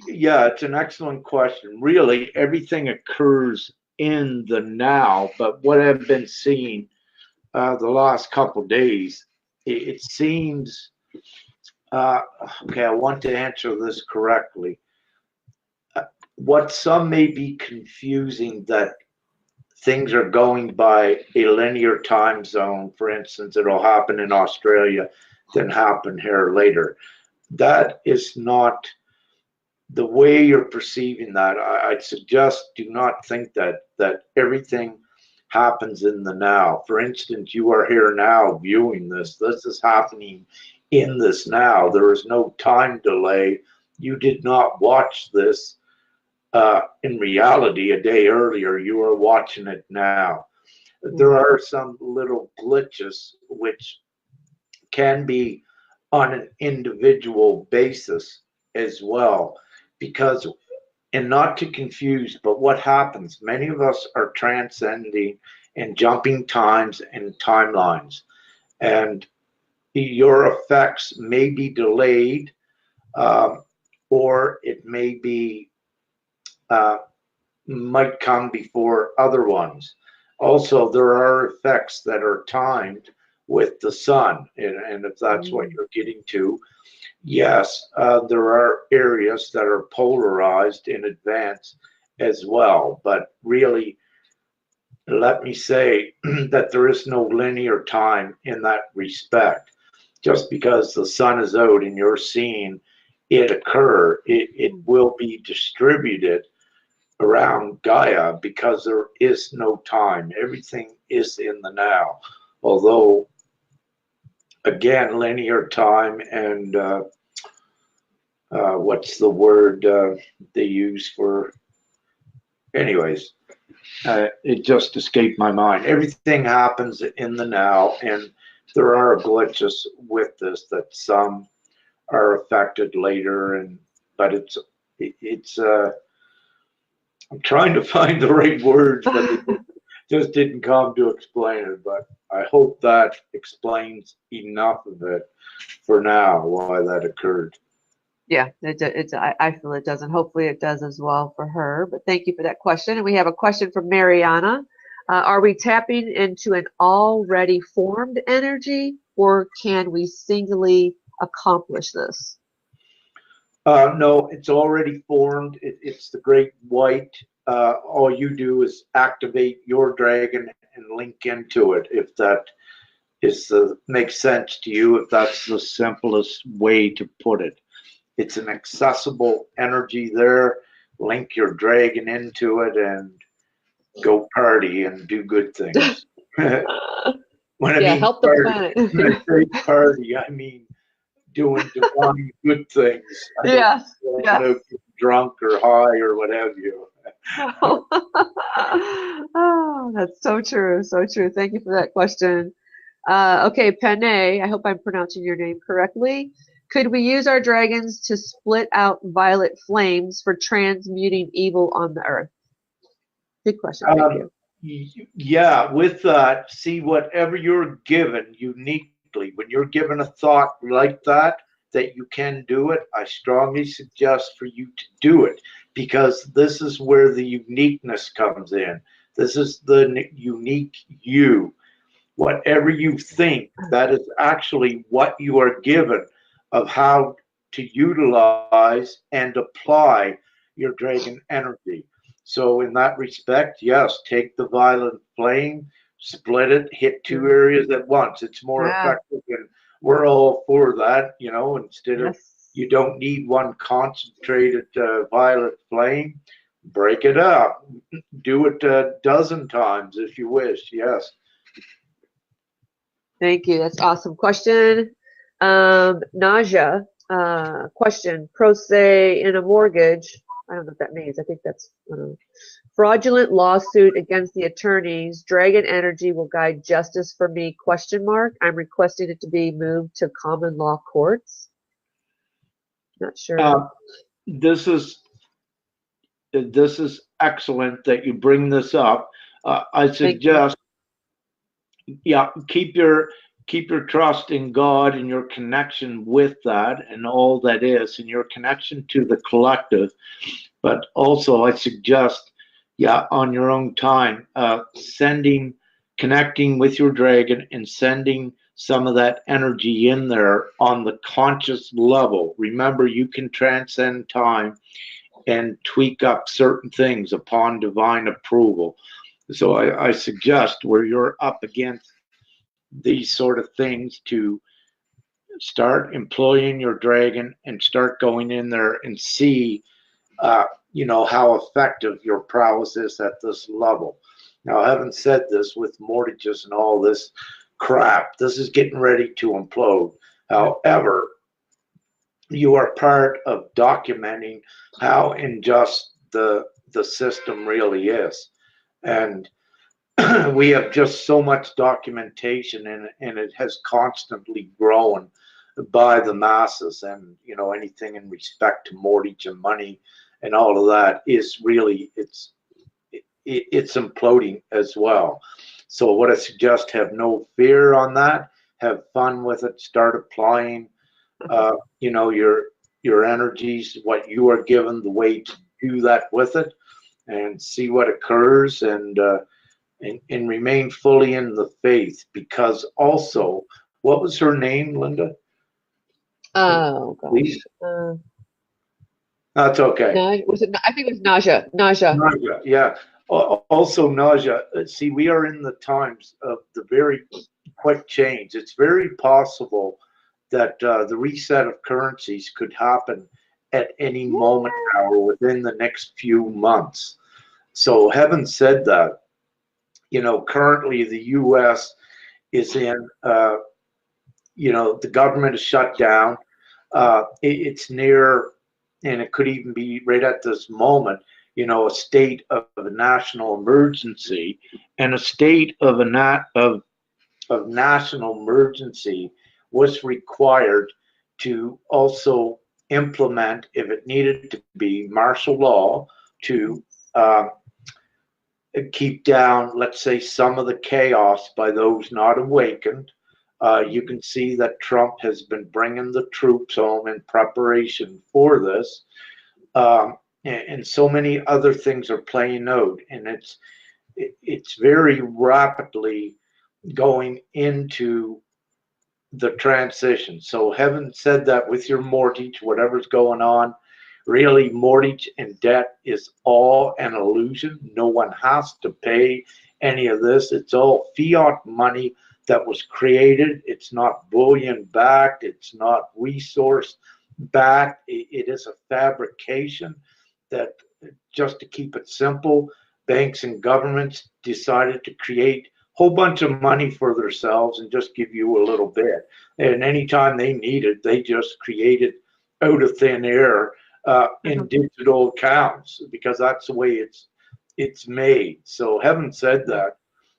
Yeah, it's an excellent question. Really, everything occurs in the now, but what I've been seeing the last couple of days, it seems, okay, I want to answer this correctly. What some may be confusing that things are going by a linear time zone. For instance, it'll happen in Australia, then happen here later. That is not the way you're perceiving that. I'd suggest do not think that everything happens in the now. For instance, you are here now viewing this. This is happening in this now. There is no time delay. You did not watch this in reality a day earlier. You are watching it now. There are some little glitches which can be on an individual basis as well, because, and not to confuse, but what happens, many of us are transcending and jumping times and timelines, and your effects may be delayed, or it may be might come before other ones. Also, there are effects that are timed with the sun, and if that's what you're getting to, yes, there are areas that are polarized in advance as well. But really, let me say that there is no linear time in that respect. Just because the sun is out and you're seeing it occur, it will be distributed around Gaia because there is no time. Everything is in the now. Although, again, linear time and what's the word they use for, anyways, it just escaped my mind. Everything happens in the now, and there are glitches with this that some are affected later, but it's I'm trying to find the right words, but just didn't come to explain it, but I hope that explains enough of it for now, why that occurred. Yeah, I feel it does, and hopefully it does as well for her. But thank you for that question. And we have a question from Mariana. Are we tapping into an already formed energy, or can we singly accomplish this? No, it's already formed. It's the great white. All you do is activate your dragon and link into it. If that makes sense to you, if that's the simplest way to put it. It's an accessible energy there. Link your dragon into it and go party and do good things. When I mean help the party, planet. when I say party, I mean doing divine good things. I Yes, don't yes. know, drunk or high or what have you. Oh, that's so true, so true. Thank you for that question. Okay, Penne, I hope I'm pronouncing your name correctly. Could we use our dragons to split out violet flames for transmuting evil on the earth? Good question. Thank you. Yeah, with that, see, whatever you're given uniquely, when you're given a thought like that you can do it, I strongly suggest for you to do it, because this is where the uniqueness comes in. This is the unique you. Whatever you think, that is actually what you are given of how to utilize and apply your dragon energy. So in that respect, yes, take the violet flame, split it, hit two areas at once. It's more effective, and we're all for that, instead of, you don't need one concentrated violet flame, break it up. Do it a dozen times if you wish, yes. Thank you. That's awesome question. Naja, question. Pro se in a mortgage. I don't know what that means. I think that's fraudulent lawsuit against the attorneys. Dragon energy will guide justice for me, ? I'm requesting it to be moved to common law courts. Not sure. This is excellent that you bring this up. I suggest, keep your trust in God and your connection with that and all that is, and your connection to the collective. But also, I suggest, on your own time, connecting with your dragon and sending some of that energy in there on the conscious level. Remember, you can transcend time and tweak up certain things upon divine approval. So I suggest, where you're up against these sort of things, to start employing your dragon and start going in there and see how effective your prowess is at this level. Now, I haven't said this with mortgages and all this crap. This is getting ready to implode. However, you are part of documenting how unjust the system really is. And we have just so much documentation, and it has constantly grown by the masses. And anything in respect to mortgage and money and all of that is really, it's imploding as well. So what I suggest, have no fear on that. Have fun with it. Start applying your energies, what you are given, the way to do that with it, and see what occurs, and remain fully in the faith. Because also, what was her name, Linda? Oh gosh. That's okay. No, I think it was Naja. Naja, yeah. Also, Naja, see, we are in the times of the very quick change. It's very possible that the reset of currencies could happen at any moment now, or within the next few months. So, having said that, currently the U.S. is in, the government is shut down. It's near, and it could even be right at this moment, a state of a national emergency. And a state of national emergency was required to also implement, if it needed to be, martial law to keep down, let's say, some of the chaos by those not awakened. You can see that Trump has been bringing the troops home in preparation for this. And so many other things are playing out, and it's very rapidly going into the transition. So having said that, with your mortgage, whatever's going on, really mortgage and debt is all an illusion. No one has to pay any of this. It's all fiat money that was created. It's not bullion backed. It's not resource backed. It is a fabrication that, just to keep it simple, banks and governments decided to create a whole bunch of money for themselves and just give you a little bit. And anytime they need it, they just create it out of thin air in digital accounts, because that's the way it's made. So having said that,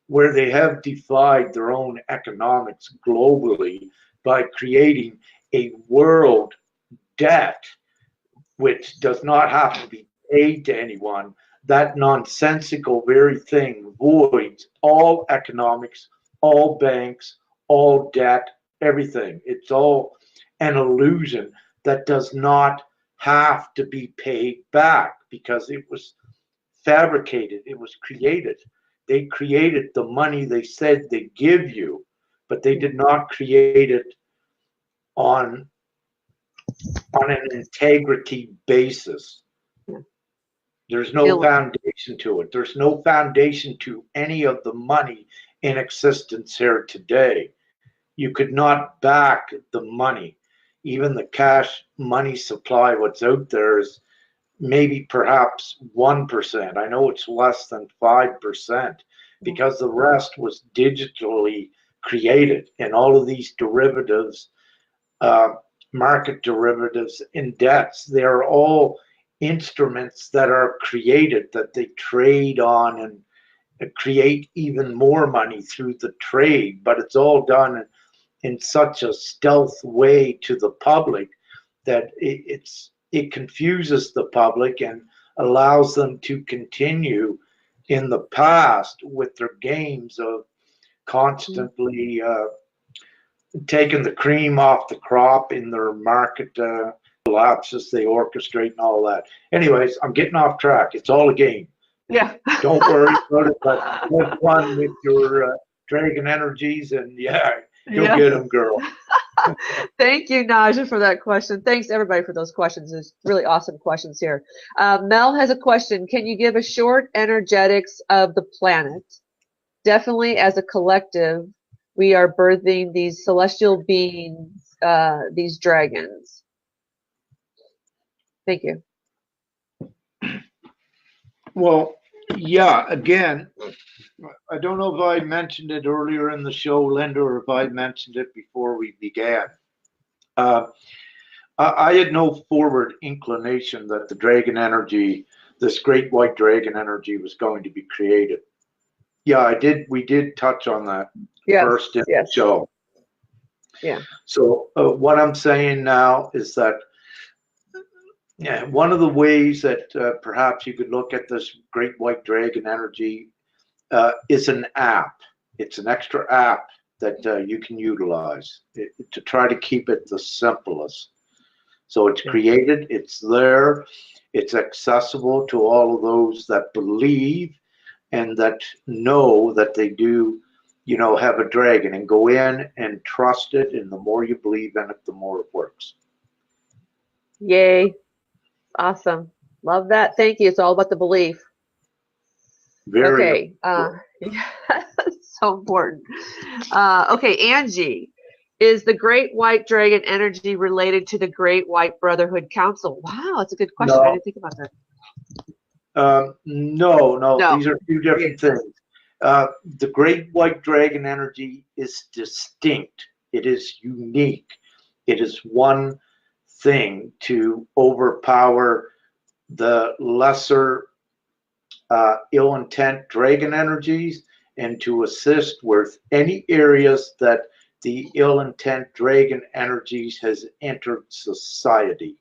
where they have defied their own economics globally by creating a world debt which does not have to be paid to anyone, that nonsensical very thing voids all economics, all banks, all debt, everything. It's all an illusion that does not have to be paid back, because it was fabricated, it was created. They created the money they said they give you, but they did not create it on an integrity basis. There's no foundation to it. There's no foundation to any of the money in existence here today. You could not back the money. Even the cash money supply, what's out there, is maybe perhaps 1%. I know it's less than 5%, because the rest was digitally created. And all of these derivatives, market derivatives and debts, they're all instruments that are created, that they trade on and create even more money through the trade. But it's all done in such a stealth way to the public that it confuses the public and allows them to continue in the past with their games of constantly taking the cream off the crop in their market collapses they orchestrate and all that. Anyways, I'm getting off track. It's all a game. Yeah. Don't worry about it, but have fun with your Dragon Energies, and you'll get them, girl. Thank you, Naja, for that question. Thanks, everybody, for those questions. There's really awesome questions here. Mel has a question. Can you give a short energetics of the planet? Definitely, as a collective, we are birthing these celestial beings, these dragons. Thank you. Well, yeah, again, I don't know if I mentioned it earlier in the show, Linda, or if I mentioned it before we began. I had no forward inclination that the dragon energy, this great white dragon energy, was going to be created. Yeah, we did touch on that first in the show. Yeah. So what I'm saying now is that one of the ways that perhaps you could look at this great white dragon energy is an app. It's an extra app that you can utilize to try to keep it the simplest. So it's created, it's there, it's accessible to all of those that believe and that know that they do, have a dragon, and go in and trust it. And the more you believe in it, the more it works. Yay. Awesome. Love that. Thank you. It's all about the belief. Very so important. Okay, Angie, is the Great White Dragon energy related to the Great White Brotherhood Council? Wow, that's a good question. I didn't think about that. No. These are two different things. The Great White Dragon energy is distinct. It is unique. It is one thing to overpower the lesser ill intent dragon energies, and to assist with any areas that the ill intent dragon energies has entered society.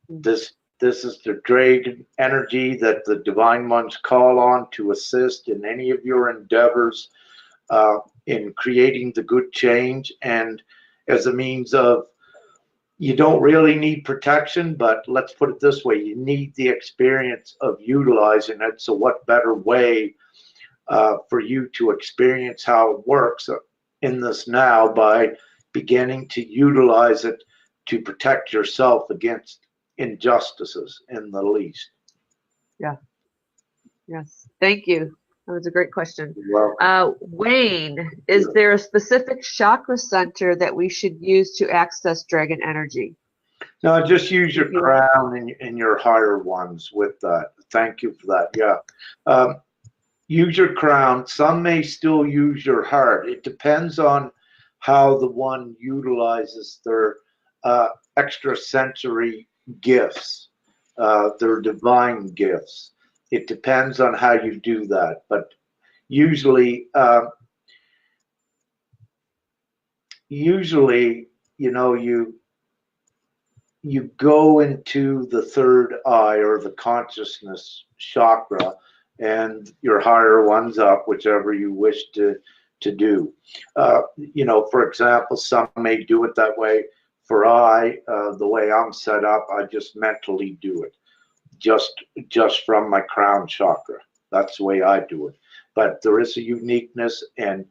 This This is the dragon energy that the divine ones call on to assist in any of your endeavors in creating the good change, and as a means of, you don't really need protection, but let's put it this way, you need the experience of utilizing it. So what better way for you to experience how it works in this now by beginning to utilize it to protect yourself against injustices in the least. Yeah. Yes. Thank you. That was a great question. Wayne, is there a specific chakra center that we should use to access dragon energy? No, just use your crown and your higher ones with that. Thank you for that. Yeah. Use your crown. Some may still use your heart. It depends on how the one utilizes their extrasensory gifts, their divine gifts. It depends on how you do that, but usually, you know, you go into the third eye or the consciousness chakra, and your higher ones up, whichever you wish to do. You know, for example, some may do it that way. For the way I'm set up, I just mentally do it, just from my crown chakra. That's the way I do it. But there is a uniqueness, and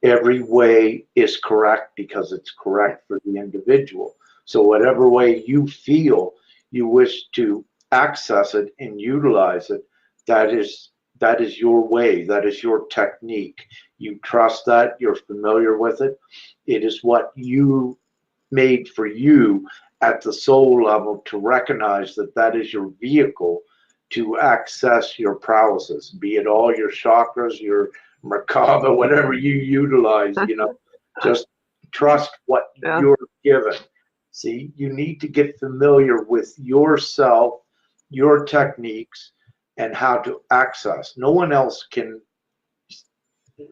every way is correct because it's correct for the individual. So whatever way you feel you wish to access it and utilize it, that is your way. That is your technique. You trust that. You're familiar with it. It is what you made for you at the soul level to recognize that that is your vehicle to access your prowesses, be it all your chakras, your Merkaba, whatever you utilize, you know, just trust what you're given. See, you need to get familiar with yourself, your techniques, and how to access. No one else can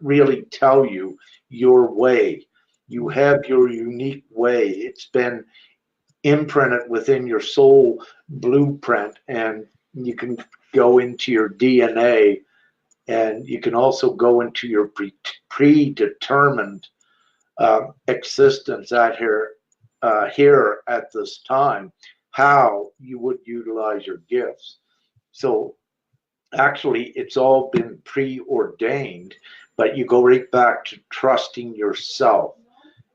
really tell you your way. You have your unique way. It's been imprinted within your soul blueprint, and you can go into your DNA, and you can also go into your predetermined existence here at this time, how you would utilize your gifts. So actually, it's all been preordained, but you go right back to trusting yourself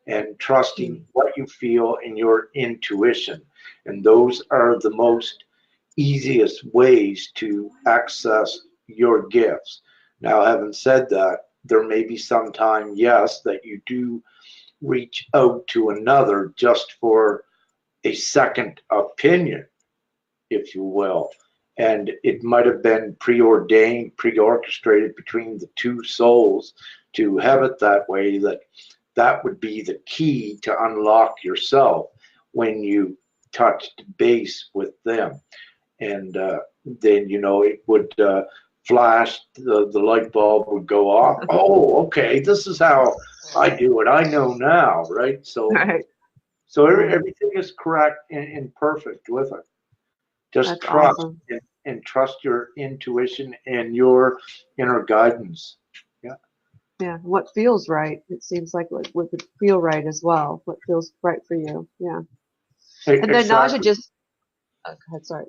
and trusting what you feel in your intuition. And those are the most easiest ways to access your gifts. Now, having said that, there may be some time, yes, that you do reach out to another just for a second opinion, if you will. And it might have been preordained, pre-orchestrated between the two souls to have it that way, that would be the key to unlock yourself when you touched base with them. And then, you know, it would flash, the light bulb would go off. Oh, okay, this is how I do it. I know now, right? So, so everything is correct and perfect with it. Just That's trust awesome. and trust your intuition and your inner guidance. Yeah. Yeah. What feels right? It seems like what would feel right as well. What feels right for you? Yeah. And then Naja just, go ahead, sorry.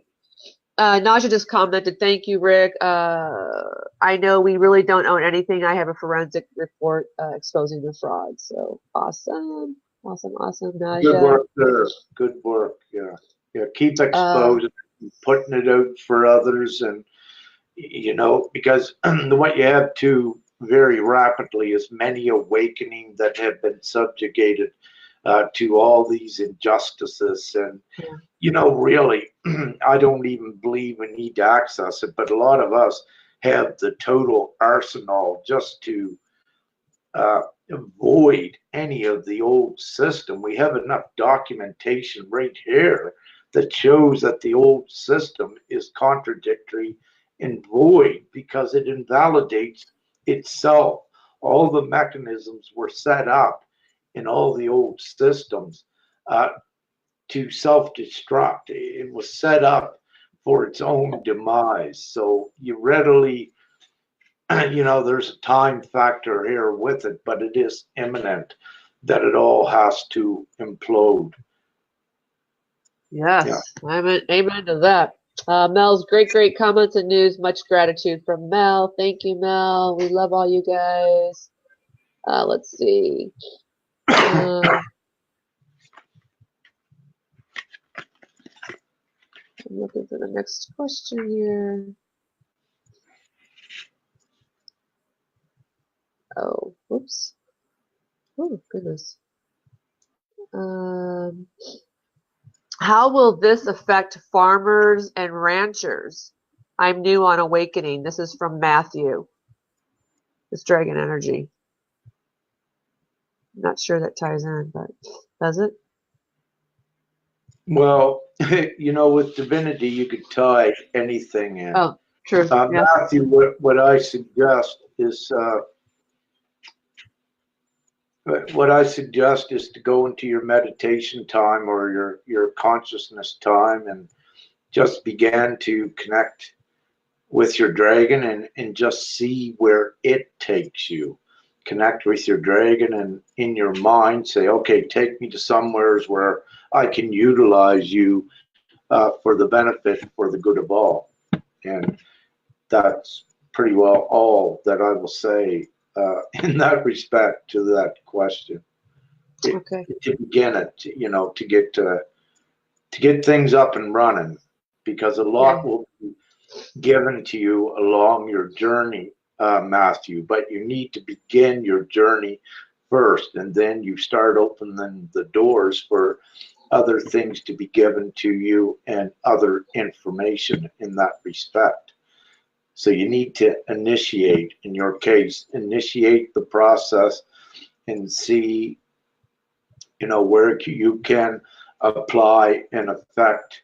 Naja just commented, "Thank you, Rick. I know we really don't own anything. I have a forensic report exposing the fraud." So awesome, Naja. Good work there. Good work. Yeah, yeah. Keep exposing, putting it out for others, and you know, because what you have too very rapidly is many awakening that have been subjugated to all these injustices. And you know, really, I don't even believe we need to access it, but a lot of us have the total arsenal just to avoid any of the old system. We have enough documentation right here that shows that the old system is contradictory and void because it invalidates itself. All the mechanisms were set up in all the old systems to self-destruct. It was set up for its own demise. So you readily, there's a time factor here with it, but it is imminent that it all has to implode. Yes, I'm amen to that. Mel's great comments and news. Much gratitude from Mel. Thank you, Mel. We love all you guys. Let's see. I'm looking for the next question here. Oh, whoops. Oh, goodness. How will this affect farmers and ranchers? I'm new on awakening. This is from Matthew. This dragon energy. I'm not sure that ties in, but does it? Well, with divinity, you could tie anything in. Oh, true. Yes. Matthew, what I suggest is to go into your meditation time or your consciousness time and just begin to connect with your dragon and just see where it takes you. Connect with your dragon and in your mind say, okay, take me to somewheres where I can utilize you for the benefit, for the good of all. And that's pretty well all that I will say in that respect to that question. Okay. To begin it, to get things up and running, because a lot will be given to you along your journey, Matthew, but you need to begin your journey first, and then you start opening the doors for other things to be given to you and other information in that respect. So you need to initiate, in your case, initiate the process and see, where you can apply and affect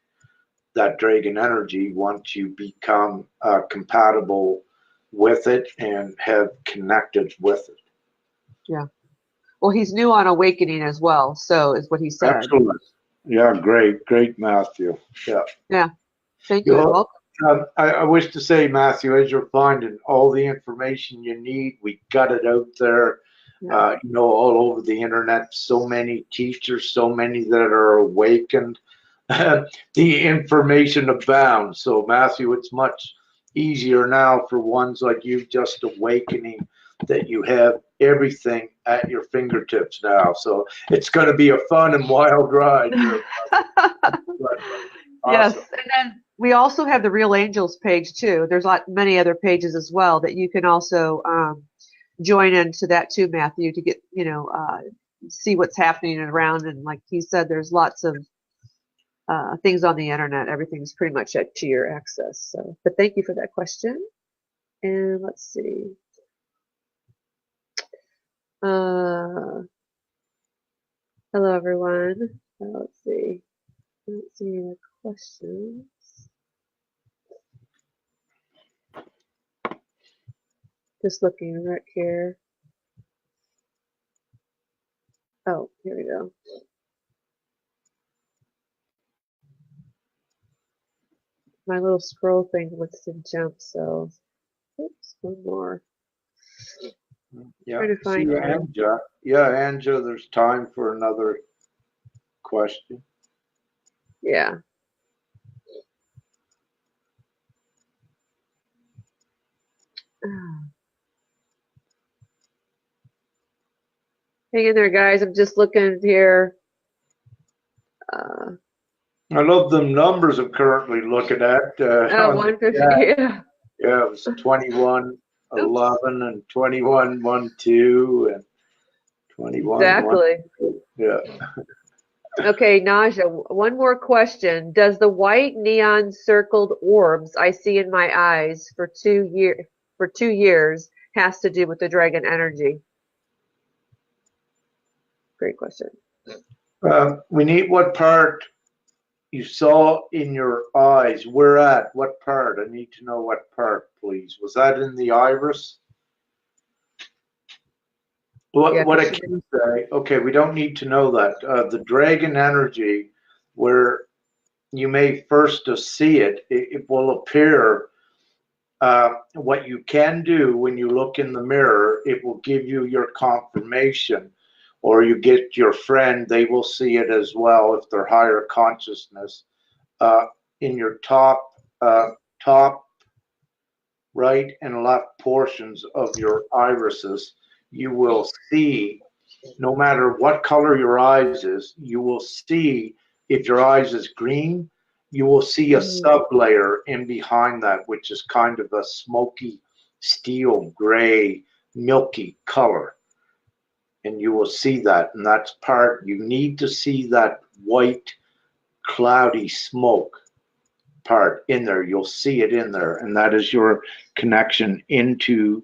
that dragon energy once you become compatible with it and have connected with it. Yeah. Well, he's new on awakening as well, so is what he said. Excellent. Yeah, great, Matthew. Yeah. Yeah. Thank you. I wish to say, Matthew, as you're finding all the information you need, we got it out there. Yeah. All over the internet, so many teachers, so many that are awakened. The information abounds. So, Matthew, it's much easier now for ones like you just awakening that you have everything at your fingertips now. So it's going to be a fun and wild ride. Yes, and then we also have the Real Angels page too. There's many other pages as well that you can also join into that too, Matthew, to get see what's happening around. And like he said, there's lots of things on the internet. Everything's pretty much to your access. So, but thank you for that question. And let's see. Hello, everyone. Let's see. I don't see any more questions. Just looking right here. Oh, here we go. My little scroll thing wants to jump, so oops, one more. Yeah, Anja, there's time for another question. Yeah. Hang in there, guys. I'm just looking here. I love the numbers I'm currently looking at. 150. Yeah. Yeah, it was 21, 11, and 21, 1, 2, and 21. Exactly. 1, 2. Yeah. Okay, Naja, one more question. Does the white neon circled orbs I see in my eyes for 2 years has to do with the dragon energy? Great question. We need what part you saw in your eyes. Where at? What part? I need to know what part, please. Was that in the iris? What I can say, okay, we don't need to know that. The dragon energy, where you may first to see it, it will appear. What you can do when you look in the mirror, it will give you your confirmation, or you get your friend, they will see it as well if they're higher consciousness. In your top right and left portions of your irises, you will see, no matter what color your eyes is, you will see if your eyes is green, you will see a sublayer in behind that, which is kind of a smoky, steel, gray, milky color. And you will see that, and that's part, you need to see that white, cloudy smoke part in there. You'll see it in there, and that is your connection into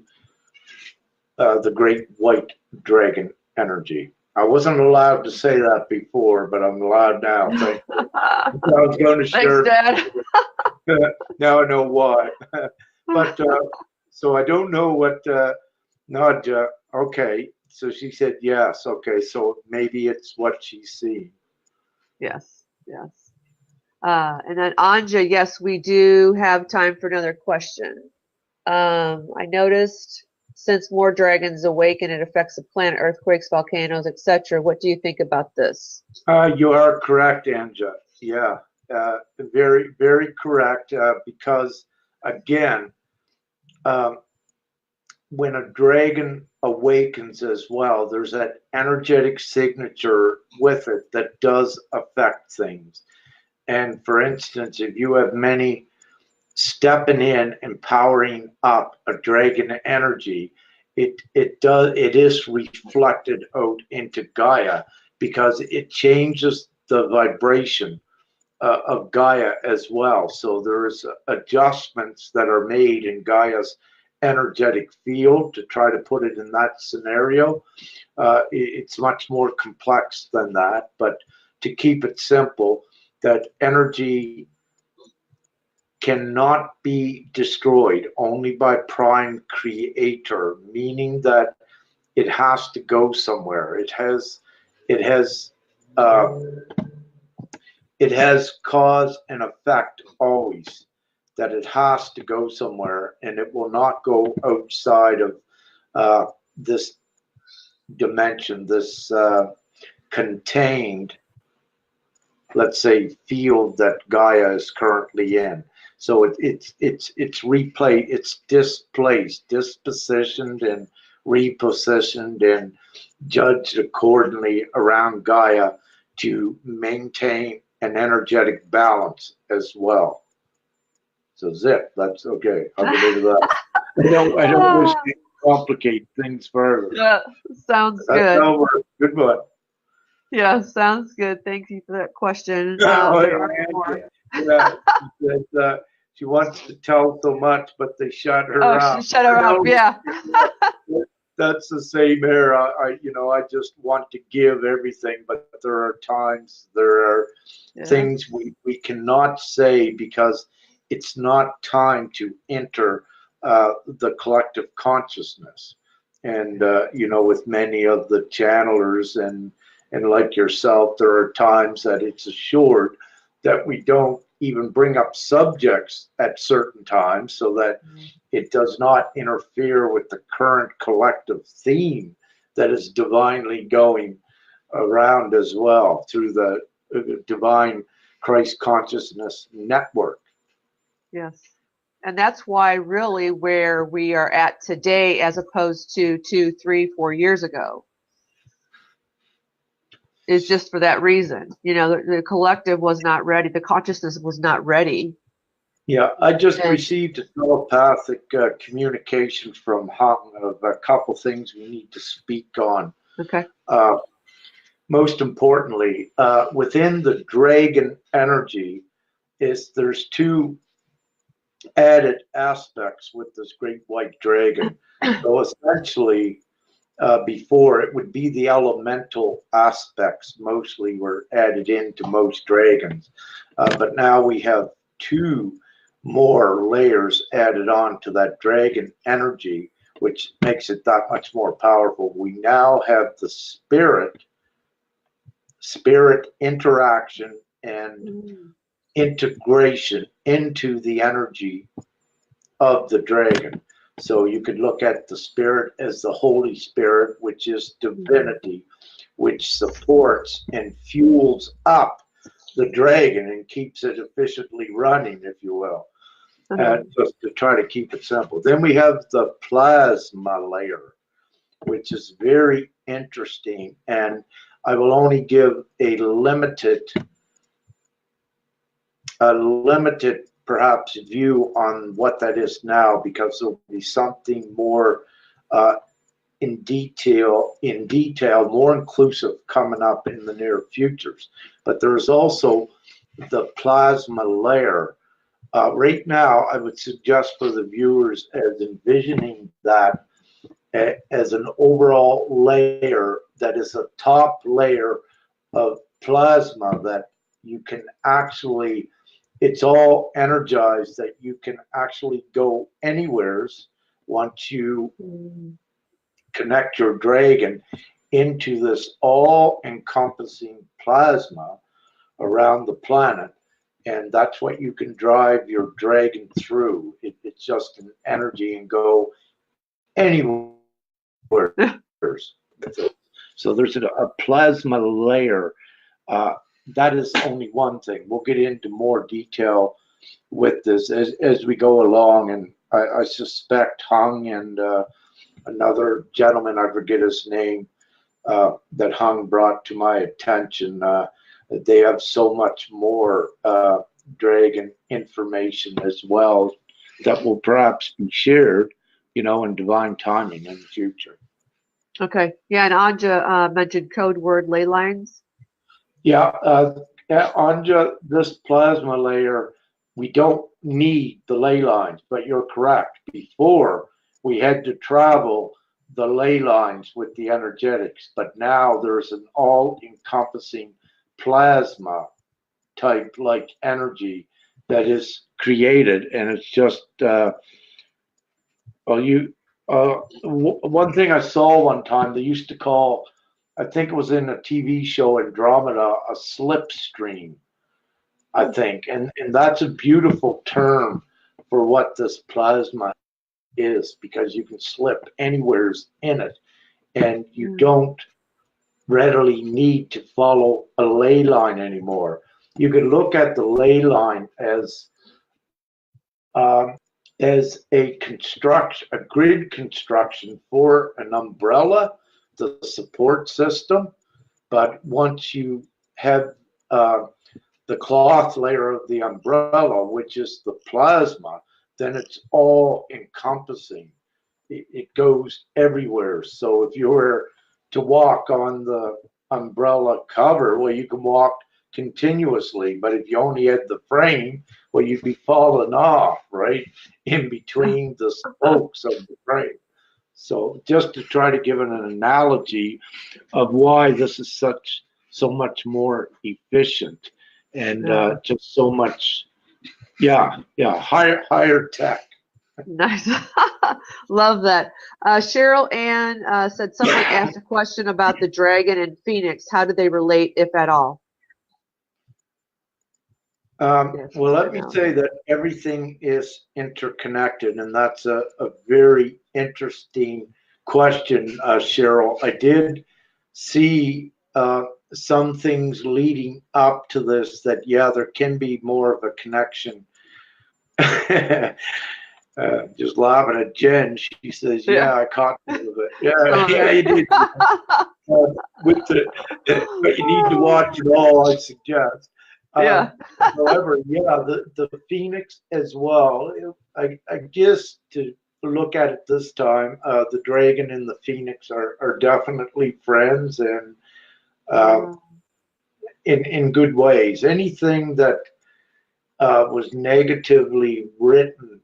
the great white dragon energy. I wasn't allowed to say that before, but I'm allowed now. Thank you. I was going to share. Thanks, Dad. Now I know why. But so I don't know what Nadja. Okay, so she said yes. Okay, so maybe it's what she's seeing. Yes, yes. And then Anja, yes, we do have time for another question. I noticed since more dragons awaken, it affects the planet, earthquakes, volcanoes, etc. What do you think about this? You are correct, Anja. Yeah, very, very correct. Because again, when a dragon awakens as well, there's that energetic signature with it that does affect things. And for instance, if you have many stepping in and powering up a dragon energy, it is reflected out into Gaia, because it changes the vibration of Gaia as well. So there's adjustments that are made in Gaia's energetic field to try to put it in that scenario. It's much more complex than that, but to keep it simple, that energy cannot be destroyed only by prime creator, meaning that it has to go somewhere. It has cause and effect always, that it has to go somewhere, and it will not go outside of this dimension, this contained, let's say, field that Gaia is currently in. So it's replayed, it's displaced, dispositioned, and repositioned and judged accordingly around Gaia to maintain an energetic balance as well. So zip, that's okay. I'll get into that. I don't wish to complicate things further. Yeah, sounds That's good. how it works. Good one. Yeah, sounds good. Thank you for that question. She wants to tell so much, but they shut her up. She shut her up. Yeah. That's the same here. I just want to give everything, but there are times, there are things we cannot say because it's not time to enter the collective consciousness. And with many of the channelers and like yourself, there are times that it's assured that we don't even bring up subjects at certain times so that it does not interfere with the current collective theme that is divinely going around as well through the Divine Christ Consciousness Network. Yes. And that's why really where we are at today as opposed to 2, 3, 4 years ago is just for that reason. The collective was not ready. The consciousness was not ready. Yeah, I just received a telepathic communication from Hong of a couple things we need to speak on. Okay. Most importantly, within the dragon energy, there's two added aspects with this great white dragon. So essentially, before it would be the elemental aspects mostly were added into most dragons, but now we have two more layers added on to that dragon energy, which makes it that much more powerful. We now have the spirit interaction and integration into the energy of the dragon. So you could look at the spirit as the Holy Spirit, which is divinity, which supports and fuels up the dragon and keeps it efficiently running, if you will, just to try to keep it simple. Then we have the plasma layer, which is very interesting, and I will only give a limited perhaps view on what that is now, because there'll be something more in detail, more inclusive coming up in the near futures. But there's also the plasma layer. Right now, I would suggest for the viewers as envisioning that as an overall layer that is a top layer of plasma that you can actually, it's all energized, that you can actually go anywheres once you connect your dragon into this all-encompassing plasma around the planet. And that's what you can drive your dragon through. It's just an energy and go anywhere. So there's a plasma layer. That is only one thing. We'll get into more detail with this as we go along. And I suspect Hung and another gentleman, I forget his name, that Hung brought to my attention, they have so much more dragon information as well that will perhaps be shared, in divine timing in the future. Okay. Yeah, and Anja mentioned code word ley lines. Yeah, Anja, this plasma layer, we don't need the ley lines, but you're correct. Before, we had to travel the ley lines with the energetics, but now there's an all-encompassing plasma type like energy that is created, and it's just one thing I saw one time, they used to call, I think it was in a TV show, Andromeda, a slipstream, I think, and that's a beautiful term for what this plasma is, because you can slip anywheres in it, and you don't readily need to follow a ley line anymore. You can look at the ley line as a grid construction for an umbrella, the support system. But once you have the cloth layer of the umbrella, which is the plasma, then it's all encompassing. It goes everywhere. So if you were to walk on the umbrella cover, well, you can walk continuously, but if you only had the frame, well, you'd be falling off right in between the spokes of the frame. So just to try to give an analogy of why this is so much more efficient and just so much, higher tech. Nice. Love that. Cheryl Ann said someone asked a question about the dragon and Phoenix. How do they relate, if at all? Well, let me say that everything is interconnected, and that's a very interesting question, Cheryl. I did see some things leading up to this that, there can be more of a connection. Just laughing at Jen. She says, I caught a little bit. Yeah, you did. But you need to watch it all, I suggest. However, the Phoenix as well. I guess to look at it this time, the dragon and the Phoenix are definitely friends, and in good ways. Anything that was negatively written,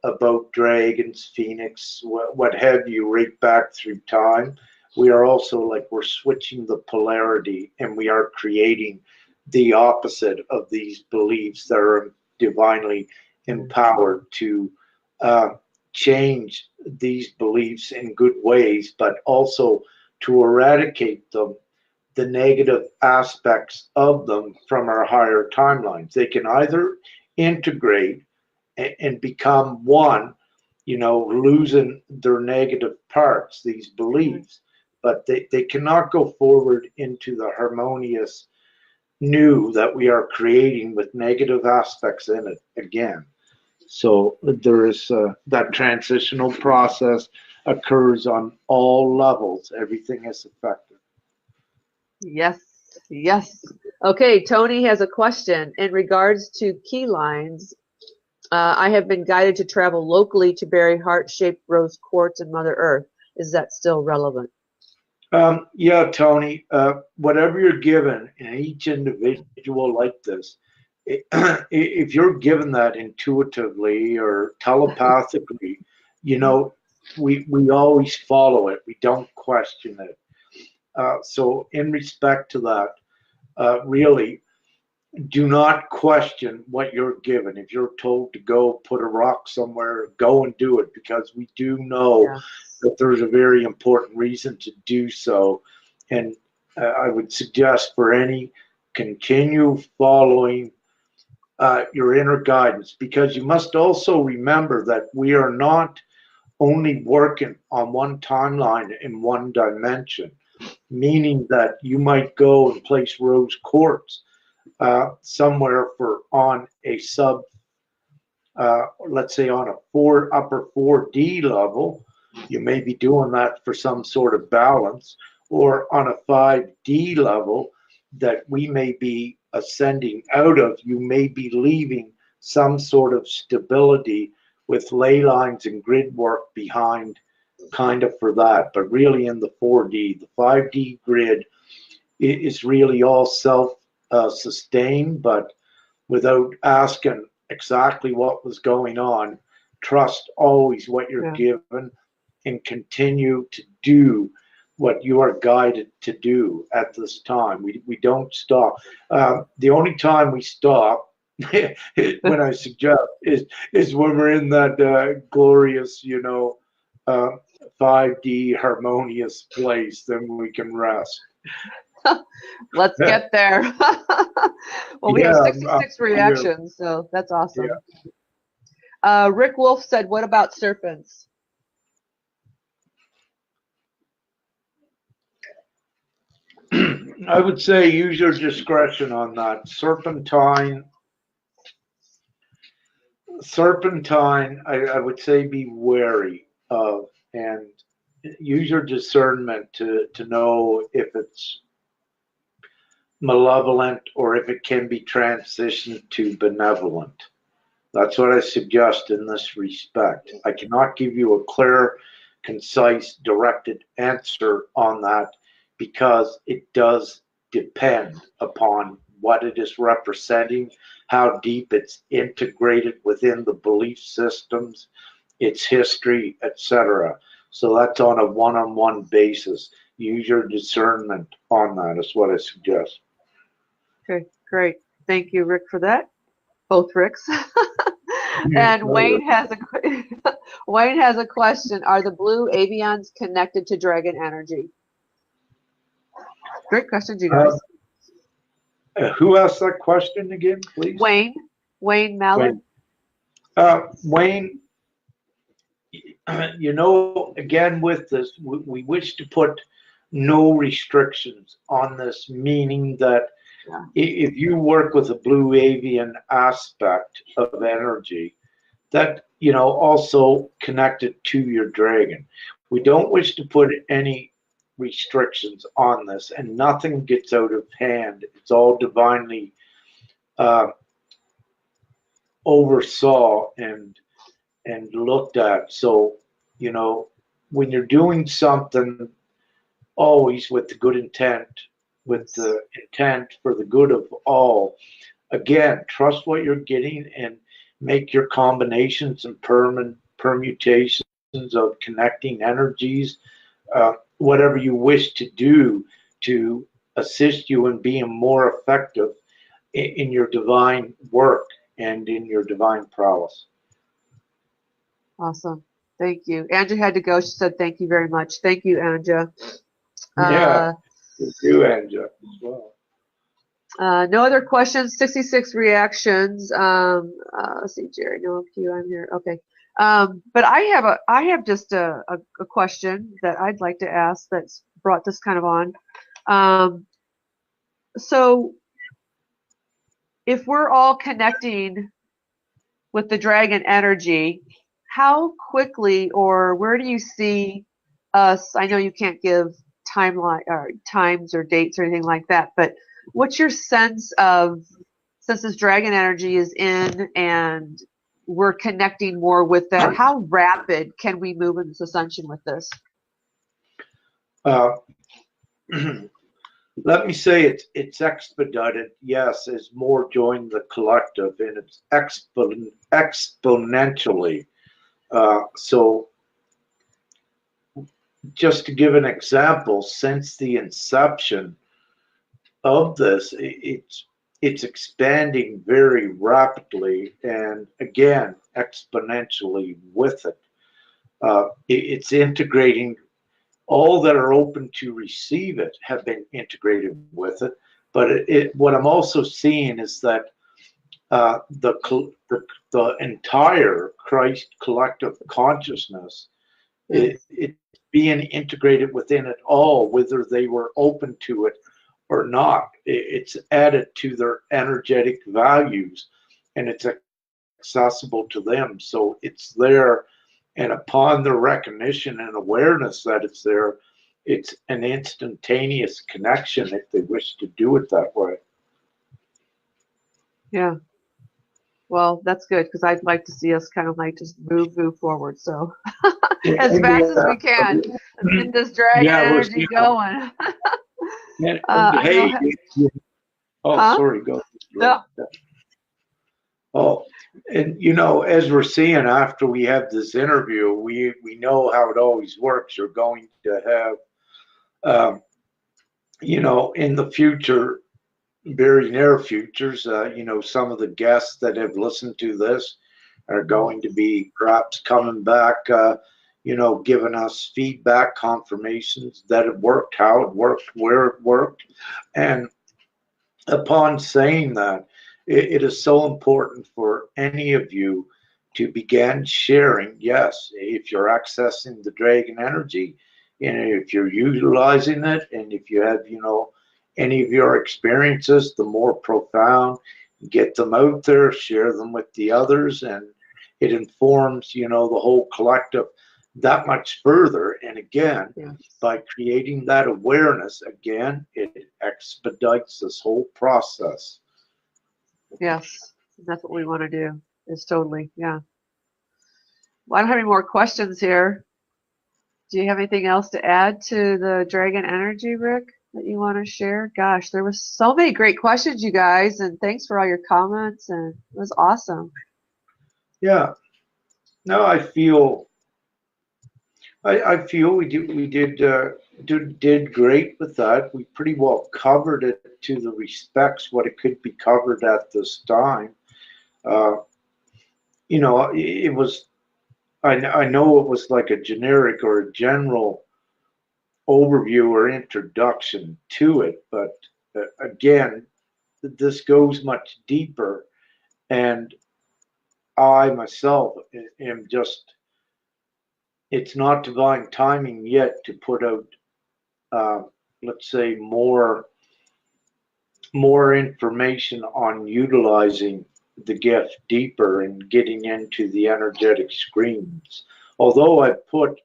about dragons, Phoenix, what have you, right back through time, we are also we're switching the polarity, and we are creating the opposite of these beliefs that are divinely empowered to change these beliefs in good ways, but also to eradicate them the negative aspects of them from our higher timelines. They can either integrate and become one, losing their negative parts, these beliefs, but they cannot go forward into the harmonious new that we are creating with negative aspects in it again. So there is that transitional process occurs on all levels. Everything is affected. Yes, yes. Okay, Tony has a question in regards to key lines. I have been guided to travel locally to bury heart-shaped rose quartz in Mother Earth. Is that still relevant? Yeah, Tony, whatever you're given in each individual like this, if you're given that intuitively or telepathically, we always follow it. We don't question it. So in respect to that, really, do not question what you're given. If you're told to go put a rock somewhere, go and do it, because we do know that there's a very important reason to do so. And I would suggest for any, continue following your inner guidance, because you must also remember that we are not only working on one timeline in one dimension, meaning that you might go and place rose quartz somewhere on a let's say on a upper 4D level. You may be doing that for some sort of balance, or on a 5D level that we may be ascending out of. You may be leaving some sort of stability with ley lines and grid work behind, kind of for that. But really in the 4D, the 5D grid is really all self-sustained, but without asking exactly what was going on, trust always what you're given and continue to do what you are guided to do at this time. We don't stop. The only time we stop, when I suggest, is when we're in that glorious, 5D harmonious place. Then we can rest. Let's get there. Well, we have 66 reactions, so that's awesome. Yeah. Rick Wolf said, what about serpents? I would say use your discretion on that. Serpentine, I would say be wary of, and use your discernment to know if it's malevolent or if it can be transitioned to benevolent. That's what I suggest in this respect. I cannot give you a clear, concise, directed answer on that, because it does depend upon what it is representing, how deep it's integrated within the belief systems, its history, etc. So that's on a one-on-one basis. Use your discernment on that is what I suggest. Okay, great. Thank you, Rick, for that. Both Ricks. And Wayne has a question. Are the blue avians connected to dragon energy? Great questions, you guys. Who asked that question again, please? Wayne Mallon. Wayne, again with this, we wish to put no restrictions on this, meaning that if you work with a blue avian aspect of energy, that, also connected to your dragon. We don't wish to put any restrictions on this, and nothing gets out of hand. It's all divinely oversaw and looked at. So, when you're doing something, always with the good intent, with the intent for the good of all, again, trust what you're getting and make your combinations and permutations of connecting energies, whatever you wish to do to assist you in being more effective in your divine work and in your divine prowess. Awesome. Thank you. Anja had to go. She said, thank you very much. Thank you, Anja. Yeah. You do, Angela, as well. No other questions. 66 reactions. Let's see, Jerry. No Q. I'm here. Okay. But I have just a question that I'd like to ask that's brought this kind of on. So if we're all connecting with the dragon energy, how quickly or where do you see us? I know you can't give timeline or times or dates or anything like that, but what's your sense of, since this dragon energy is in and we're connecting more with that, how rapid can we move in this ascension with this? Let me say it's expedited, yes, as more join the collective, and it's exponentially. So just to give an example, since the inception of this, it's expanding very rapidly, and again, exponentially with it. It's integrating. All that are open to receive it have been integrated with it. But what I'm also seeing is that the entire Christ collective consciousness, it's being integrated within it all, whether they were open to it or not. It's added to their energetic values, and it's accessible to them. So it's there. And upon the recognition and awareness that it's there, it's an instantaneous connection if they wish to do it that way. Yeah. Well, that's good, because I'd like to see us kind of like just move forward. So as fast as we can, get this dragon energy going. Hey, sorry, go. No. Oh, and you know, as we're seeing after we have this interview, we know how it always works. You're going to have, you know, in the future, very near futures, you know, some of the guests that have listened to this are going to be perhaps coming back, you know, giving us feedback, confirmations that it worked, how it worked, where it worked. And upon saying that, it is so important for any of you to begin sharing. Yes, if you're accessing the dragon energy, and if you're utilizing it, and if you have, you know, any of your experiences, the more profound, get them out there, share them with the others, and it informs, you know, the whole collective that much further. And again, by creating that awareness, again, it expedites this whole process. Yes, that's what we want to do. Is totally, yeah. Well, I don't have any more questions here. Do you have anything else to add to the dragon energy, Rick, that you want to share? Gosh, there was so many great questions, you guys, and thanks for all your comments, and it was awesome. Yeah. No, I feel we did great with that. We pretty well covered it to the respects what it could be covered at this time. You know, it was. I know it was like a generic or a general overview or introduction to it, but again, this goes much deeper, and I myself am just. It's not divine timing yet to put out, let's say, more information on utilizing the gift deeper and getting into the energetic screens. Although I put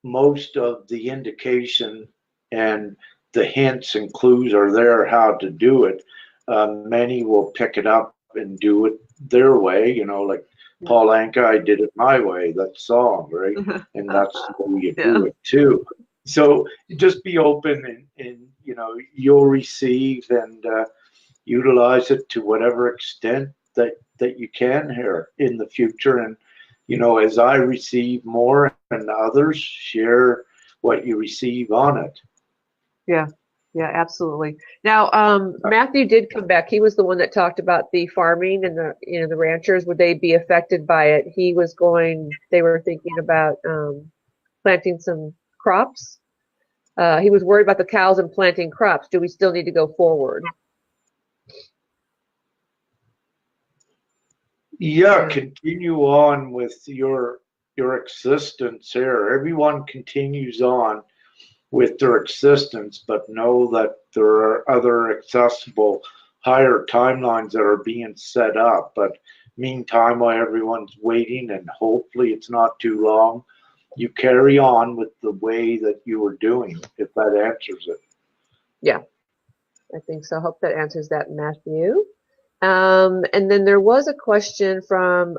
most of the indication and the hints and clues are there how to do it, many will pick it up and do it their way, you know, like Paul Anka, I did it my way, that song, right? And that's the way you do it too. So just be open, and you know, you'll receive and utilize it to whatever extent that you can here in the future. And you know, as I receive more and others share what you receive on it. Yeah. Yeah, absolutely. Now, Matthew did come back. He was the one that talked about the farming and the, you know, the ranchers. Would they be affected by it? They were thinking about planting some crops. He was worried about the cows and planting crops. Do we still need to go forward? Yeah, continue on with your existence here. Everyone continues on with their existence, but know that there are other accessible higher timelines that are being set up. But meantime, while everyone's waiting, and hopefully it's not too long, you carry on with the way that you were doing, if that answers it. Yeah, I think so. I hope that answers that, Matthew. And then there was a question from,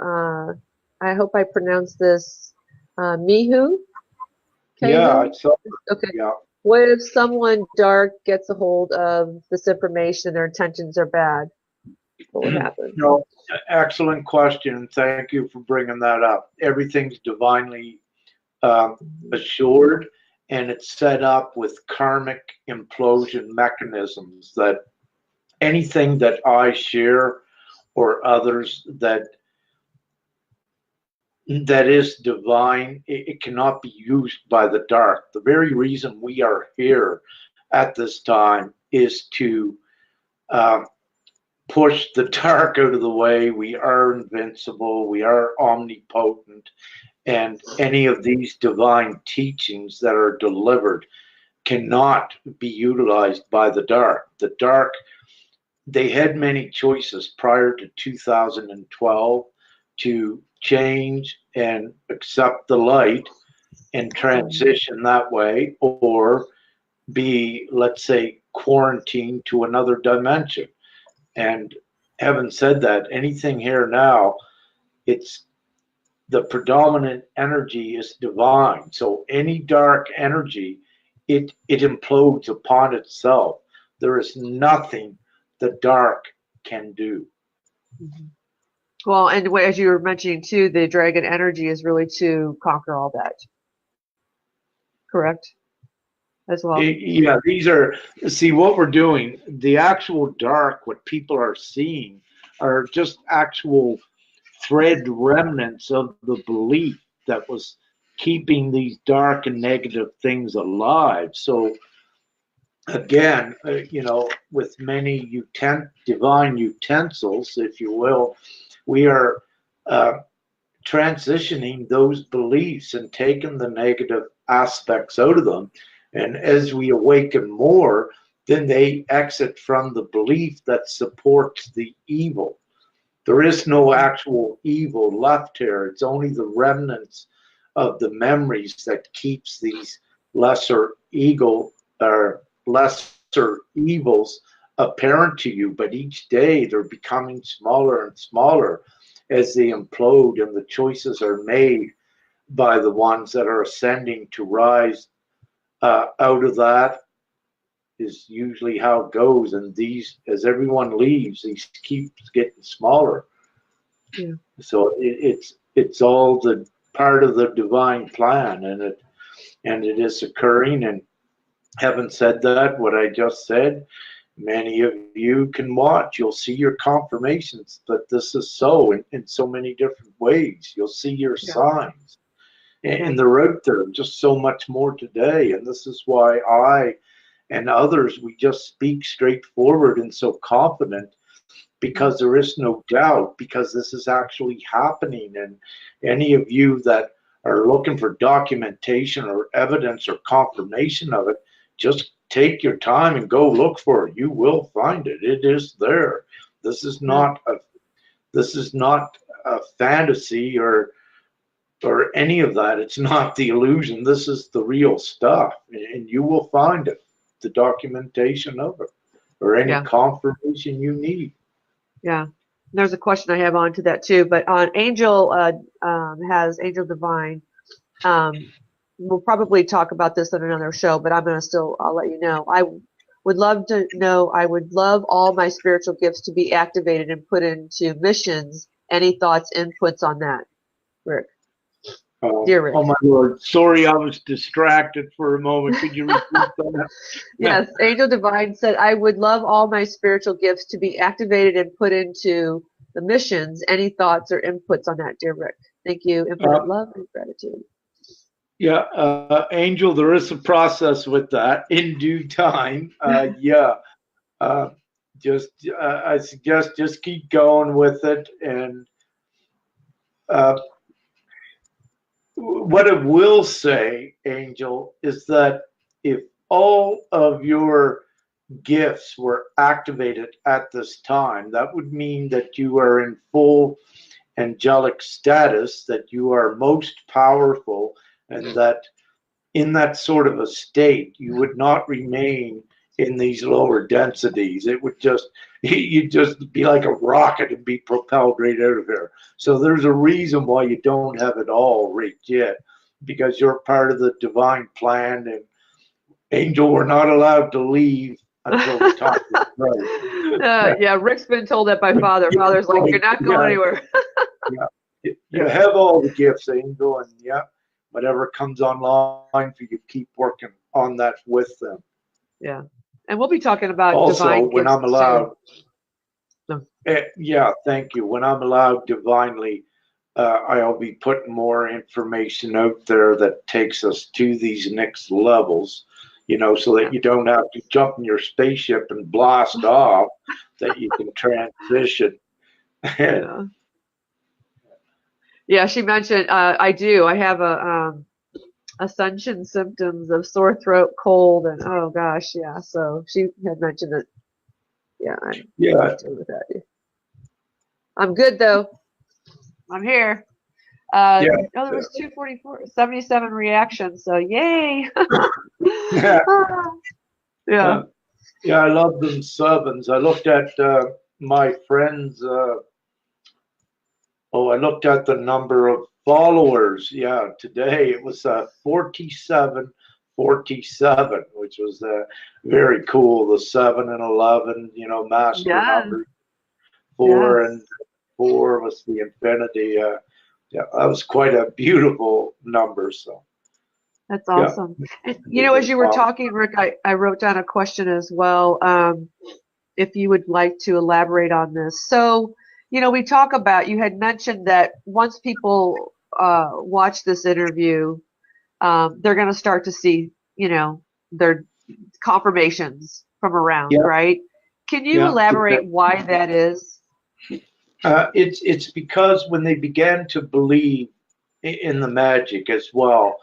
I hope I pronounced this, Mihu? Yeah, I saw. Okay. Yeah. What if someone dark gets a hold of this information and their intentions are bad? What would happen? No, excellent question. Thank you for bringing that up. Everything's divinely assured, and it's set up with karmic implosion mechanisms that anything that I share or others that is divine, it cannot be used by the dark. The very reason we are here at this time is to push the dark out of the way. We are invincible. We are omnipotent. And any of these divine teachings that are delivered cannot be utilized by the dark. The dark, they had many choices prior to 2012 to change and accept the light and transition that way, or be, let's say, quarantined to another dimension. And having said that, anything here now, it's the predominant energy is divine. So any dark energy, it implodes upon itself. There is nothing the dark can do. Well, and as you were mentioning too, the dragon energy is really to conquer all that. Correct? As well. Yeah, these are, see what we're doing, the actual dark, what people are seeing are just actual thread remnants of the belief that was keeping these dark and negative things alive. So again, with many divine utensils, if you will, we are transitioning those beliefs and taking the negative aspects out of them. And as we awaken more, then they exit from the belief that supports the evil. There is no actual evil left here. It's only the remnants of the memories that keeps these lesser lesser evils apparent to you. But each day they're becoming smaller and smaller as they implode, and the choices are made by the ones that are ascending to rise out of that. Is usually how it goes, and these, as everyone leaves, these keeps getting smaller. Yeah. So it's all the part of the divine plan, and it is occurring. And having said that, what I just said, many of you can watch. You'll see your confirmations that this is so in so many different ways. You'll see your signs, and they're out there just so much more today. And this is why I and others, we just speak straightforward and so confident, because there is no doubt, because this is actually happening. And any of you that are looking for documentation or evidence or confirmation of it, just take your time and go look for it. You will find it. It is there. This is not a fantasy or any of that. It's not the illusion. This is the real stuff, and you will find it, the documentation of it, or any confirmation you need. Yeah, there's a question I have on to that too, but on Angel has Angel Divine. We'll probably talk about this on another show, but I'll let you know. I would love to know, I would love all my spiritual gifts to be activated and put into missions. Any thoughts, inputs on that, Rick? Dear Rick. Oh my Lord. Sorry, I was distracted for a moment. Could you repeat that? Yes, Angel Divine said, I would love all my spiritual gifts to be activated and put into the missions. Any thoughts or inputs on that, dear Rick? Thank you. Input of love and gratitude. Yeah, Angel, there is a process with that in due time. Yeah, uh, just I suggest just keep going with it. And uh, what I will say, Angel, is that if all of your gifts were activated at this time, that would mean that you are in full angelic status, that you are most powerful, and that in that sort of a state, you would not remain in these lower densities. It would just, you'd just be like a rocket and be propelled right out of here. So there's a reason why you don't have it all right yet, because you're part of the divine plan. And Angel, we're not allowed to leave until the time is right. Yeah, Rick's been told that by Father. Father's like, you're not going anywhere. Yeah. You have all the gifts, Angel, and yeah, whatever comes online for you, keep working on that with them. Yeah, and we'll be talking about Also, divine when gifts I'm allowed, soon. yeah, thank you. When I'm allowed divinely, I'll be putting more information out there that takes us to these next levels, so that you don't have to jump in your spaceship and blast off, that you can transition. Yeah. Yeah, she mentioned I do. I have a ascension symptoms of sore throat, cold, and oh gosh, yeah. So she had mentioned that. Yeah, I'm dealing with that. I'm good though. I'm here. Yeah. Oh, there was 244, 77 reactions. So yay! Yeah. Yeah. Yeah, I love them sevens. I looked at my friends. I looked at the number of followers. Yeah, today it was 47, which was very cool. The 7 and 11, master numbers. 4 and 4 was the infinity. Yeah, that was quite a beautiful number. So that's awesome. Yeah. And, as you were talking, Rick, I wrote down a question as well. If you would like to elaborate on this. So, we talk about, you had mentioned that once people watch this interview, they're going to start to see, their confirmations from around, right? Can you elaborate why that is? It's because when they began to believe in the magic as well,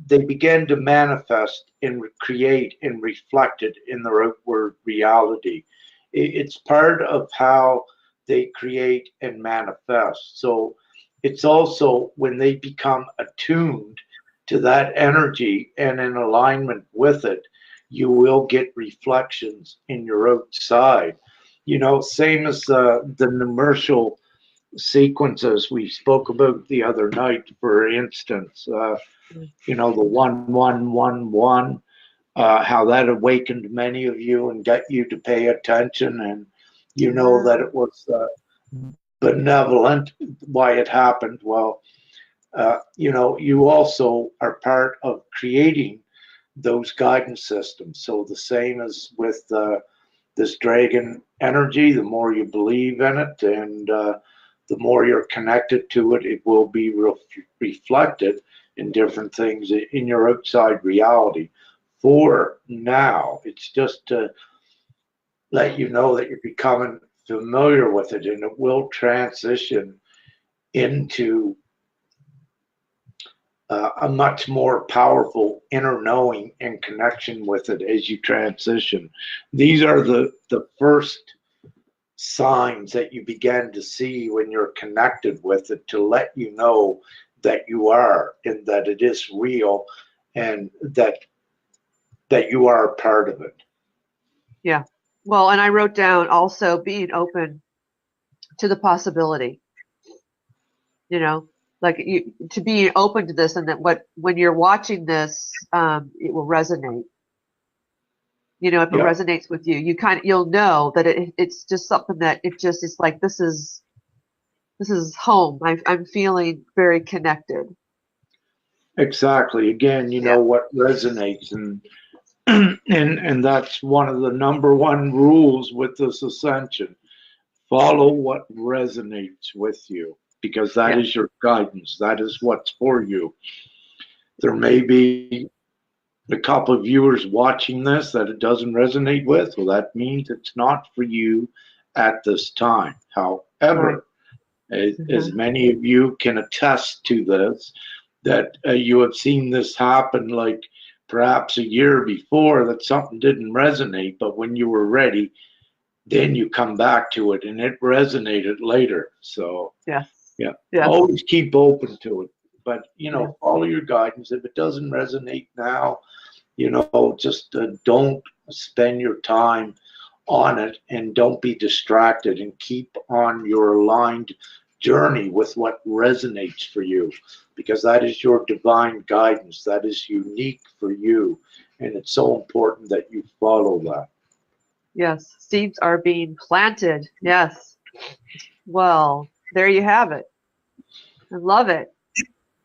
they began to manifest and create and reflect it in their outward reality. It's part of how they create and manifest. So it's also when they become attuned to that energy and in alignment with it, you will get reflections in your outside. Same as the numeral sequences we spoke about the other night, for instance. The 11111, how that awakened many of you and got you to pay attention, and that it was benevolent why it happened. Well, you also are part of creating those guidance systems. So the same as with this dragon energy, the more you believe in it and the more you're connected to it, it will be reflected in different things in your outside reality. For now, it's just to let you know that you're becoming familiar with it, and it will transition into a much more powerful inner knowing and connection with it as you transition. These are the first signs that you begin to see when you're connected with it, to let you know that you are, and that it is real, and that you are a part of it. Yeah. Well, and I wrote down also being open to the possibility, like to be open to this, and that when you're watching this, it will resonate. If it resonates with you, you'll know that it's just something that it just is like, this is home. I'm feeling very connected. Exactly. Again, what resonates, and and that's one of the number one rules with this ascension. Follow what resonates with you, because that is your guidance. That is what's for you. there may be a couple of viewers watching this that it doesn't resonate with. Well, that means it's not for you at this time. However, as many of you can attest to this, that you have seen this happen like perhaps a year before, that something didn't resonate, but when you were ready, then you come back to it and it resonated later. So yes. Yeah, yes. always keep open to it. But, you know, follow your guidance. If it doesn't resonate now, you know, just don't spend your time on it, and don't be distracted, and keep on your aligned journey with what resonates for you, because that is your divine guidance. That is unique for you, and it's so important that you follow that. Yes, seeds are being planted. Yes. Well, there you have it. I love it.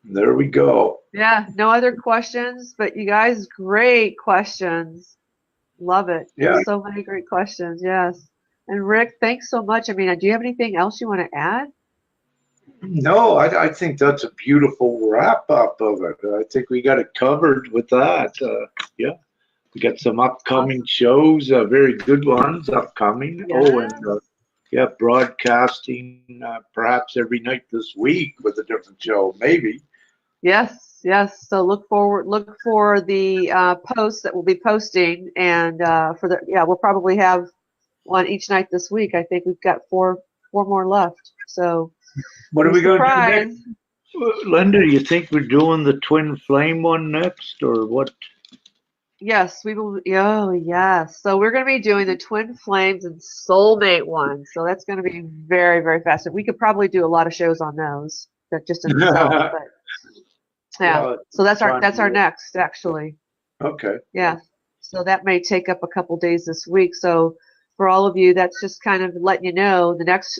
There we go. Yeah, no other questions, but you guys, great questions. Love it. Yeah. So many great questions. Yes. And Rick, thanks so much. I mean, do you have anything else you want to add? No, I think that's a beautiful wrap up of it. I think we got it covered with that. Yeah. We got some upcoming shows, very good ones upcoming. Yes. Oh, and yeah, broadcasting perhaps every night this week with a different show, maybe. Yes, yes. So look for the posts that we'll be posting, and we'll probably have one each night this week. I think we've got four more left. So what are we going to do next? Linda, do you think we're doing the Twin Flame one next, or what? Yes, we will. Oh, yes. So we're going to be doing the Twin Flames and Soulmate one. So that's going to be very, very fast. We could probably do a lot of shows on those. That just in itself, but yeah. Well, so that's our next, actually. Okay. Yeah. So that may take up a couple days this week. So for all of you, that's just kind of letting you know the next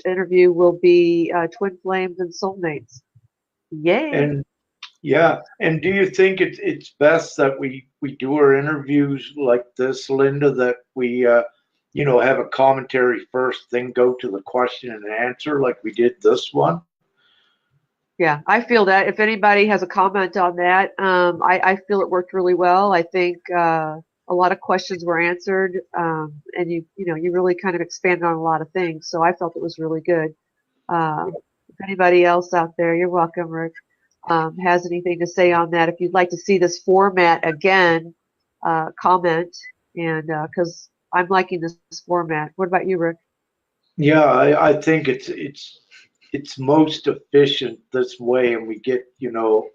interview will be Twin Flames and Soulmates. Yay. And yeah, and do you think it's best that we do our interviews like this, Linda, that we you know, have a commentary first, then go to the question and answer like we did this one? Yeah, I feel that. If anybody has a comment on that, I feel it worked really well. I think a lot of questions were answered, and you really kind of expanded on a lot of things. So I felt it was really good. If anybody else out there, you're welcome, Rick, has anything to say on that. If you'd like to see this format again, comment, and because I'm liking this format. What about you, Rick? Yeah, I think it's most efficient this way, and we get, you know,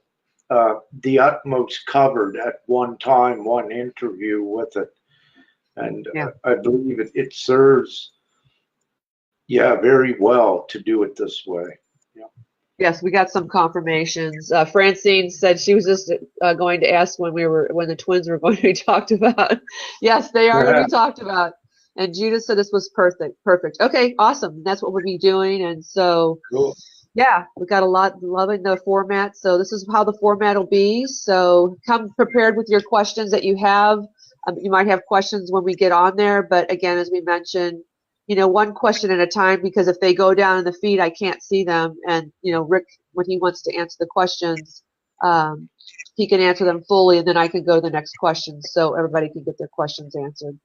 the utmost covered at one time, one interview with it. And I believe it serves, very well to do it this way. Yeah. Yes, we got some confirmations. Francine said she was just going to ask when the twins were going to be talked about. Yes, they are going to be talked about. And Judith said this was perfect. Okay, awesome. That's what we'll be doing. And so, cool. Yeah, we got a lot loving the format. So this is how the format will be. So come prepared with your questions that you have. You might have questions when we get on there, but again, as we mentioned, you know, one question at a time, because if they go down in the feed, I can't see them. And, you know, Rick, when he wants to answer the questions, he can answer them fully, and then I can go to the next question so everybody can get their questions answered.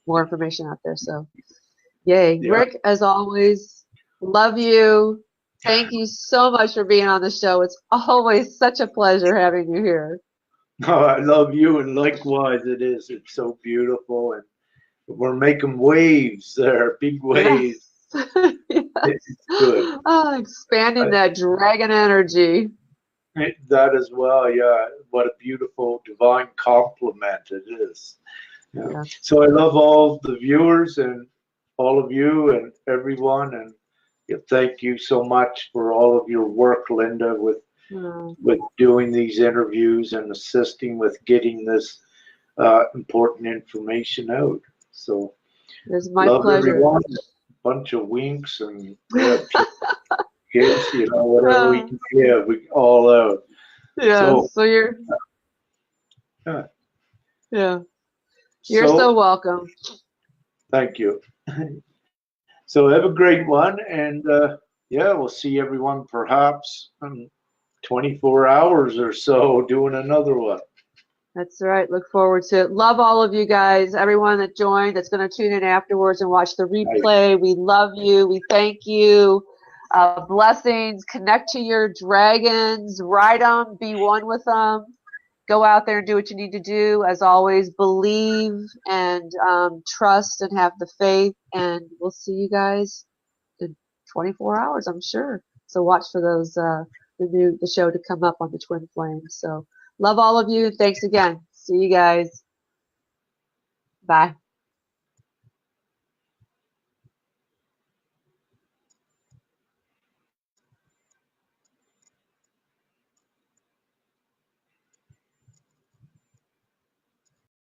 More information out there. So, yay. Yeah. Rick, as always, love you. Thank you so much for being on the show. It's always such a pleasure having you here. Oh, I love you, and likewise it is. It's so beautiful, and we're making waves there, big waves. Yes. Yes. It's good. Oh, expanding that dragon energy. That as well, yeah. What a beautiful divine compliment it is. Yeah. Yeah. So I love all the viewers and all of you and everyone, and thank you so much for all of your work, Linda, with doing these interviews and assisting with getting this important information out. So it's my pleasure. Everyone. A bunch of winks and kids, you know, whatever we can give, we all out. Yeah. So you're. Yeah. You're so welcome. Thank you. So have a great one, and we'll see everyone perhaps 24 hours or so doing another one. That's right. Look forward to it. Love all of you guys, everyone that joined, that's going to tune in afterwards and watch the replay. We love you. We thank you. Blessings. Connect to your dragons. Ride them. Be one with them. Go out there and do what you need to do. As always, believe and trust and have the faith. And we'll see you guys in 24 hours, I'm sure. So watch for those the show to come up on the Twin Flames. So love all of you. Thanks again. See you guys. Bye.